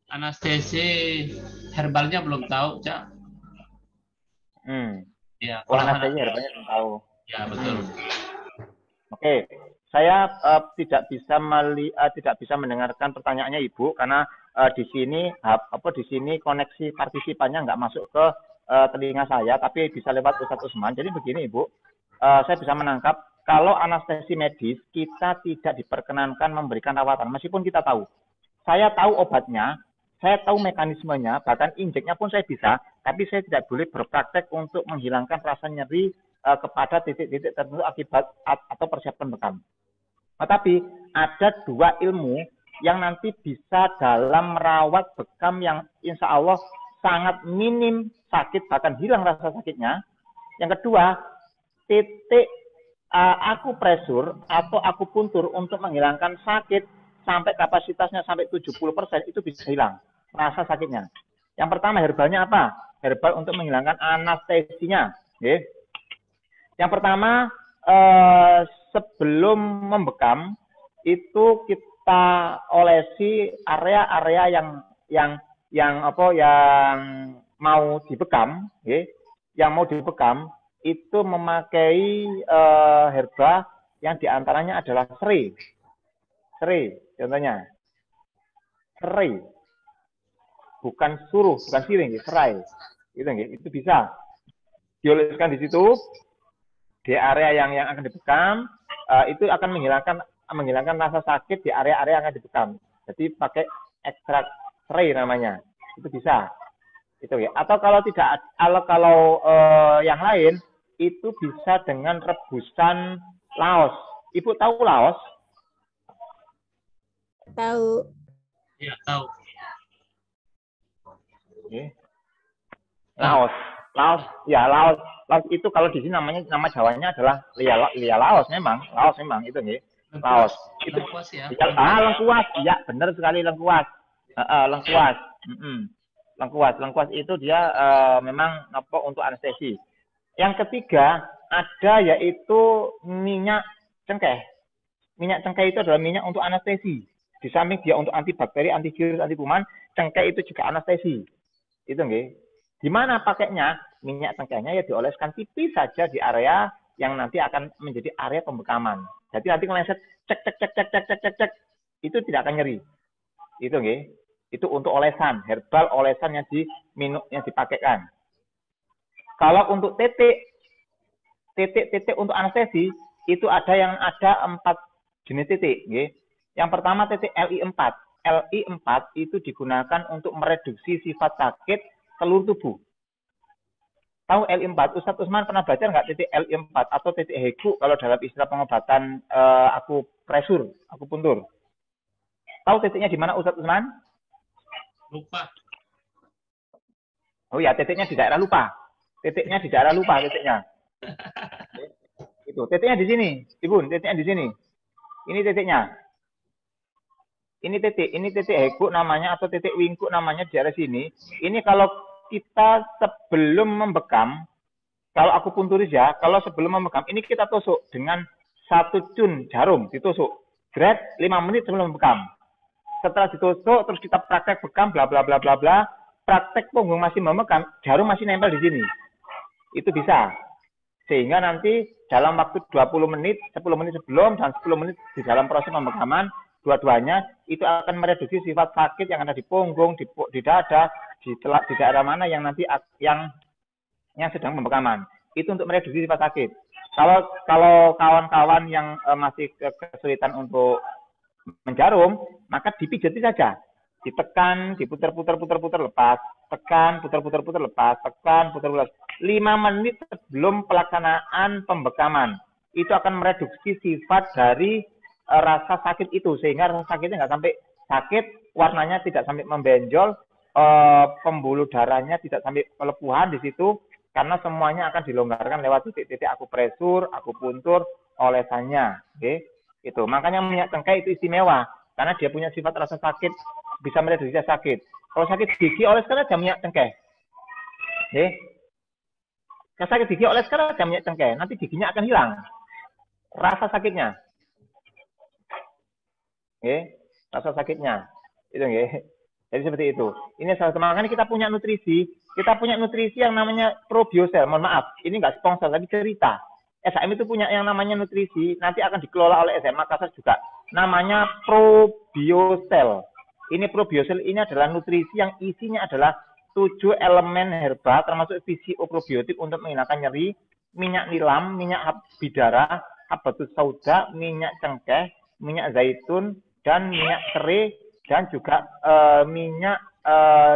Anestesi herbalnya belum tahu, Cak. Ya, kalau anestesi herbalnya belum tahu. Ya, betul. Oke. Saya tidak bisa mendengarkan pertanyaannya Ibu karena di sini koneksi partisipannya nggak masuk ke telinga saya, tapi bisa lewat Ustadz Usman. Jadi begini Ibu, saya bisa menangkap kalau anestesi medis kita tidak diperkenankan memberikan rawatan, meskipun kita tahu. Saya tahu obatnya, saya tahu mekanismenya, bahkan injeknya pun saya bisa, tapi saya tidak boleh berpraktek untuk menghilangkan rasa nyeri kepada titik-titik tertentu akibat atau persiapan bekam. Tetapi ada dua ilmu yang nanti bisa dalam merawat bekam yang insya Allah sangat minim sakit, bahkan hilang rasa sakitnya. Yang kedua, titik akupresur atau akupuntur untuk menghilangkan sakit sampai kapasitasnya sampai 70% itu bisa hilang rasa sakitnya. Yang pertama herbalnya apa? Herbal untuk menghilangkan anestesinya. Okay. Yang pertama sebelum membekam itu kita olesi area-area yang mau dibekam, okay. Yang mau dibekam itu memakai herba yang diantaranya adalah serai. Serai, contohnya. Serai. Bukan suruh, bukan siring, serai. Itu bisa. Dioleskan di situ, di area yang akan dibekam, itu akan menghilangkan rasa sakit di area-area yang akan dibekam. Jadi pakai ekstrak serai namanya. Itu bisa. Itu ya. Atau kalau tidak, kalau yang lain itu bisa dengan rebusan laos. Ibu tahu laos? Tahu. Iya, tahu. Okay. Laos. Ya, laos itu kalau di sini nama Jawanya adalah lia laos memang. Laos memang itu nggih. Laos. Itu lengkuas ya. Lengkuas. Iya, benar sekali lengkuas. Lengkuas. Lengkuas itu dia memang untuk anestesi. Yang ketiga ada yaitu minyak cengkeh. Minyak cengkeh itu adalah minyak untuk anestesi. Di samping dia untuk antibakteri, antivirus, antikuman, cengkeh itu juga anestesi. Itu nggih. Gimana pakainya? Minyak cengkehnya ya dioleskan tipis saja di area yang nanti akan menjadi area pembekaman. Jadi nanti ngeleset cek itu tidak akan nyeri. Itu nggih. Itu untuk olesan, herbal olesan yang diminum, yang dipakaikan. Kalau untuk titik untuk anestesi itu ada 4 jenis titik. Okay? Yang pertama titik LI4. LI4 itu digunakan untuk mereduksi sifat sakit seluruh tubuh. Tahu LI4? Ustadz Usman pernah belajar nggak titik LI4 atau titik Hegu kalau dalam istilah pengobatan akupresur, akupuntur? Tahu titiknya di mana Ustadz Usman? Lupa. Oh ya, titiknya di daerah lupa. Titiknya. Itu, titiknya di sini. Ibu, titiknya di sini. Ini titiknya. Ini titik Hegu namanya atau titik Wingku namanya di daerah sini. Ini kalau kita sebelum membekam, kalau akupunturis ya, kalau sebelum membekam, ini kita tusuk dengan 1 cun jarum, ditusuk. Grad 5 menit sebelum membekam. Setelah ditusuk, terus kita praktek bekam, bla bla bla bla bla. Praktek punggung masih memekam, jarum masih nempel di sini. Itu bisa. Sehingga nanti dalam waktu 20 menit, 10 menit sebelum, dan 10 menit di dalam proses pembekaman, dua-duanya itu akan mereduksi sifat sakit yang ada di punggung, di dada, di daerah mana yang nanti yang sedang pembekaman. Itu untuk mereduksi sifat sakit. Kalau kawan-kawan yang masih kesulitan untuk menjarum, maka dipijati saja. Ditekan, diputar-putar lepas, tekan, putar-putar lepas, tekan, putar-putar. 5 menit sebelum pelaksanaan pembekaman. Itu akan mereduksi sifat dari rasa sakit itu, sehingga rasa sakitnya nggak sampai sakit, warnanya tidak sampai membenjol, pembuluh darahnya tidak sampai pelepuhan di situ, karena semuanya akan dilonggarkan lewat titik-titik akupresur, akupuntur, olesannya. Okay? Itu. Makanya minyak cengkeh itu istimewa, karena dia punya sifat rasa sakit, bisa mereduksi sakit. Kalau sakit gigi, oleskan aja minyak cengkeh. Okay? Kalau sakit gigi, oleskan aja minyak cengkeh, nanti giginya akan hilang rasa sakitnya. Rasa sakitnya. Itu nggih. Jadi seperti itu. Ini salah satu, makanya kita punya nutrisi yang namanya Probiosel. Mohon maaf, ini nggak sponsor tapi cerita. SHM itu punya yang namanya nutrisi, nanti akan dikelola oleh SM Makassar juga. Namanya Probiosel. Ini Probiosel ini adalah nutrisi yang isinya adalah 7 elemen herba termasuk fisioprobiotik untuk menghilangkan nyeri, minyak nilam, minyak bidara, habatus sauda, minyak cengkeh, minyak zaitun, dan minyak serai, dan juga minyak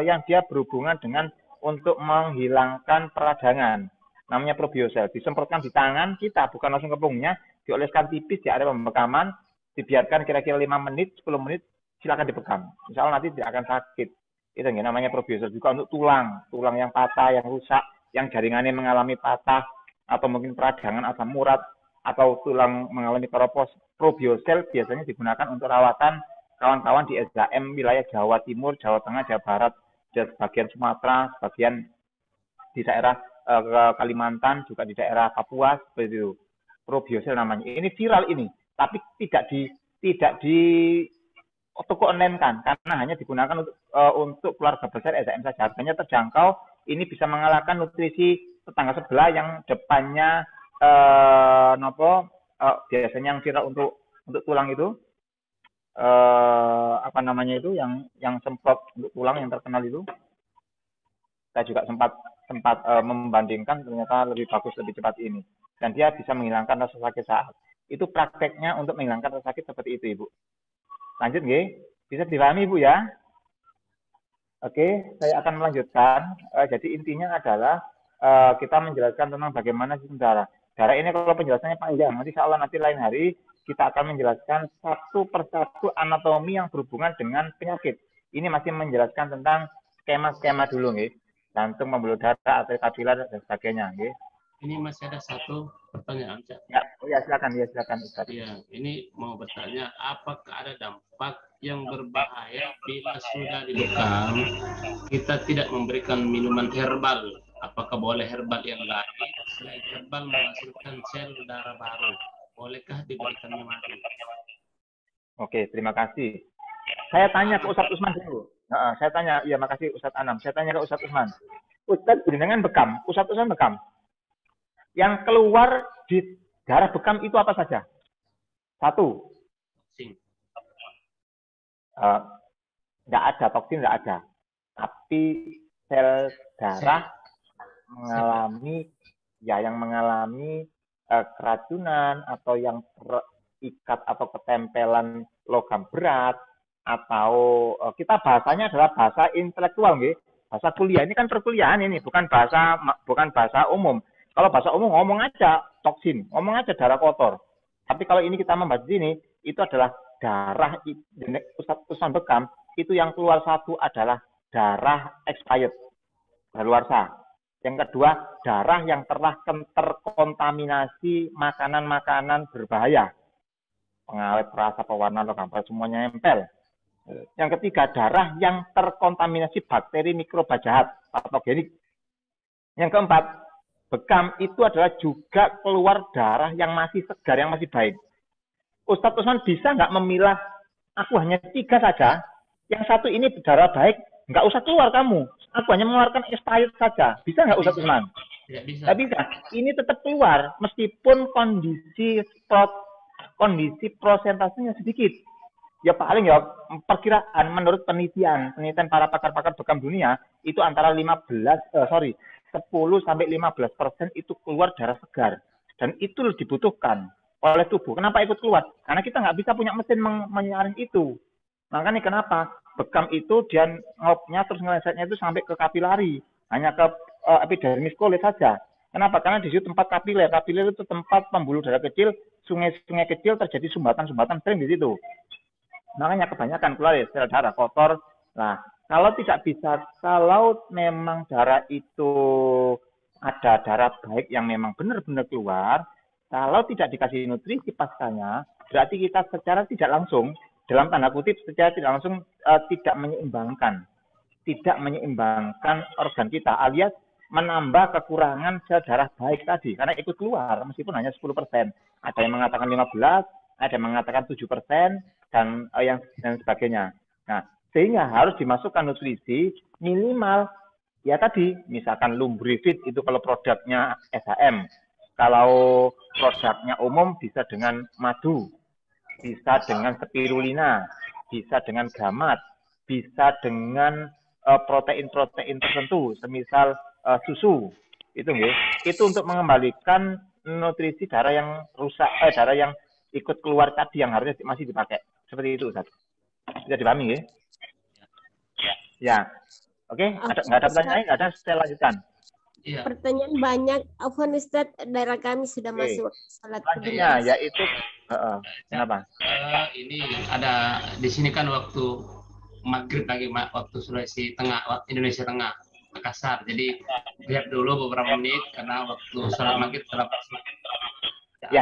yang dia berhubungan dengan untuk menghilangkan peradangan. Namanya Probiosel. Disemprotkan di tangan kita, bukan langsung ke punggungnya, dioleskan tipis di area pembekaman, dibiarkan kira-kira 5 menit, 10 menit, silakan dibekam. Insya Allah nanti tidak akan sakit. Itu yang namanya probiosel. Juga untuk tulang yang patah, yang rusak, yang jaringannya mengalami patah, atau mungkin peradangan asam urat, atau tulang mengalami keropos. Probiosel biasanya digunakan untuk rawatan kawan-kawan di SHM wilayah Jawa Timur, Jawa Tengah, Jawa Barat, sebagian Sumatera, sebagian di daerah Kalimantan, juga di daerah Papua, seperti itu. Probiosel namanya. Ini viral ini, tapi tidak di toko online kan, karena hanya digunakan untuk keluarga besar SHM saja. Harganya terjangkau. Ini bisa mengalahkan nutrisi tetangga sebelah yang depannya biasanya yang viral untuk tulang itu apa namanya itu yang semprot untuk tulang yang terkenal itu. Saya juga sempat membandingkan, ternyata lebih bagus, lebih cepat ini. Dan dia bisa menghilangkan rasa sakit saat. Itu prakteknya untuk menghilangkan rasa sakit seperti itu, Ibu. Lanjut, nggih. Bisa dipahami, Ibu, ya? Oke, saya akan melanjutkan. Jadi intinya adalah kita menjelaskan tentang bagaimana sistem darah. Darah ini kalau penjelasannya panjang, nanti insya Allah nanti lain hari kita akan menjelaskan satu persatu anatomi yang berhubungan dengan penyakit. Ini masih menjelaskan tentang skema-skema dulu, nggih. Jantung, pembuluh darah, arteri kapiler, dan sebagainya, nggih. Ini masih ada satu pertanyaan, Cak. Ya, silakan Ustaz. Ya, ini mau bertanya, apakah ada dampak yang berbahaya bila sudah dibekam kita tidak memberikan minuman herbal? Apakah boleh herbal yang lain selain herbal menghasilkan sel darah baru? Bolehkah diberikan madu? Oke, terima kasih. Saya tanya ke Ustadz Usman dulu. Saya tanya, iya makasih Ustadz Anam. Saya tanya ke Ustadz Usman. Ustadz dengan bekam, Ustadz Usman bekam. Yang keluar di darah bekam itu apa saja? Satu. Nggak ada, toksin nggak ada. Tapi sel darah mengalami keracunan atau yang terikat atau ketempelan logam berat, atau kita bahasanya adalah bahasa intelektual, nggih. Bahasa kuliah ini kan perkuliahan ini, bukan bahasa umum. Kalau bahasa umum ngomong aja toksin, ngomong aja darah kotor. Tapi kalau ini kita membahas di sini, itu adalah darah Ustadz bekam, itu yang keluar satu adalah darah expired, daluarsa. Yang kedua, darah yang telah terkontaminasi makanan-makanan berbahaya. Pengawet, perasa, pewarna, logam berat, semuanya nempel. Yang ketiga, darah yang terkontaminasi bakteri mikroba jahat, patogenik. Yang keempat, bekam itu adalah juga keluar darah yang masih segar, yang masih baik. Ustadz Usman bisa nggak memilah, aku hanya 3 saja, yang satu ini darah baik, nggak usah keluar kamu. Aku hanya mengeluarkan expired saja. Bisa nggak Ustadz Usman? Tidak bisa. Nggak bisa. Ini tetap keluar, meskipun kondisi prosentasenya sedikit. Ya paling ya perkiraan menurut penelitian para pakar-pakar bekam dunia, itu antara 10-15% itu keluar darah segar. Dan itu dibutuhkan oleh tubuh. Kenapa ikut keluar? Karena kita nggak bisa punya mesin menyaring itu. Makanya kenapa? Bekam itu dia ngopnya terus ngelesetnya itu sampai ke kapilari. Hanya ke epidermis kulit saja. Kenapa? Karena di situ tempat kapiler. Kapiler itu tempat pembuluh darah kecil, sungai-sungai kecil terjadi sumbatan-sumbatan sering di situ. Makanya kebanyakan keluar sel darah kotor. Nah, kalau memang darah itu ada darah baik yang memang benar-benar keluar, kalau tidak dikasih nutrisi paskanya, berarti kita secara tidak langsung, dalam tanda kutip secara tidak langsung tidak menyeimbangkan organ kita, alias menambah kekurangan sel darah baik tadi, karena ikut keluar meskipun hanya 10%. Ada yang mengatakan 15%, ada yang mengatakan 7%, dan sebagainya. Nah, sehingga harus dimasukkan nutrisi minimal, ya tadi, misalkan Lumbrifit itu kalau produknya SHM, kalau produknya umum bisa dengan madu, bisa dengan spirulina, bisa dengan gamat, bisa dengan protein-protein tertentu, semisal susu, itu untuk mengembalikan nutrisi darah yang rusak, darah yang ikut keluar tadi yang harusnya masih dipakai. Seperti itu, Ustaz. Bisa dipahami, ya? Ya. Oke, nggak ada pertanyaan, nggak ada, saya lanjutkan. Iya. Pertanyaan banyak. Afwan Ustaz, daerah kami sudah Oke. masuk salat Selanjutnya yaitu kenapa? Ini ada di sini kan waktu maghrib lagi, waktu Sulawesi Tengah, waktu Indonesia Tengah, Makassar. Jadi lihat dulu beberapa menit karena waktu sholat maghrib telah Ya.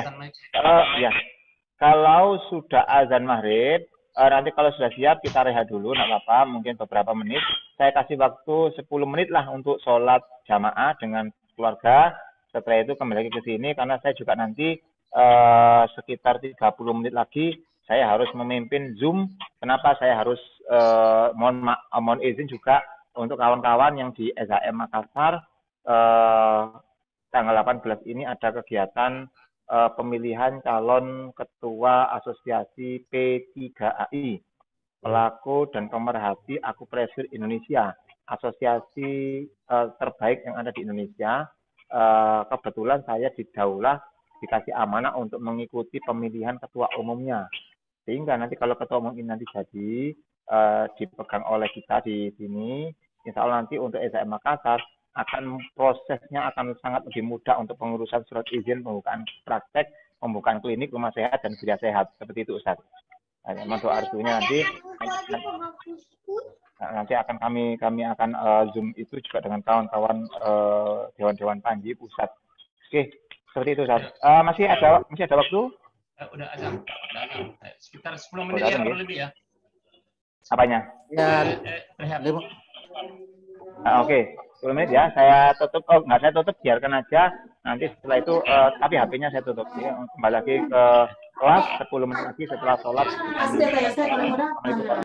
Ya. Kalau sudah azan maghrib, nanti kalau sudah siap kita rehat dulu, nggak apa-apa, mungkin beberapa menit. Saya kasih waktu 10 menit lah untuk sholat jamaah dengan keluarga. Setelah itu kembali lagi ke sini karena saya juga nanti sekitar 30 menit lagi saya harus memimpin Zoom. Kenapa saya harus mohon izin juga untuk kawan-kawan yang di SHM Makassar tanggal 18 ini ada kegiatan pemilihan calon ketua asosiasi P3AI, pelaku dan pemerhati akupresur Indonesia, asosiasi terbaik yang ada di Indonesia. Kebetulan saya didaulah dikasih amanah untuk mengikuti pemilihan ketua umumnya, sehingga nanti kalau ketua umum ini nanti jadi dipegang oleh kita di sini, insya Allah nanti untuk SHM Makassar prosesnya akan sangat lebih mudah untuk pengurusan surat izin, pembukaan praktek, pembukaan klinik, rumah sehat, dan gereja sehat. Seperti itu, Ustaz. Nah, doa restunya nanti akan kami akan Zoom itu juga dengan kawan-kawan Dewan Panji Pusat. Oke, seperti itu, Ustaz. Masih ada waktu? Udah azan. Sekitar 10 menit ya, kurang lebih ya. Apanya? Ya, Rehat. Oke. 10 menit ya, saya tutup. Nggak saya tutup, biarkan aja. Nanti setelah itu, tapi HP-nya saya tutup. Ya, kembali lagi ke kelas 10 menit lagi setelah sholat.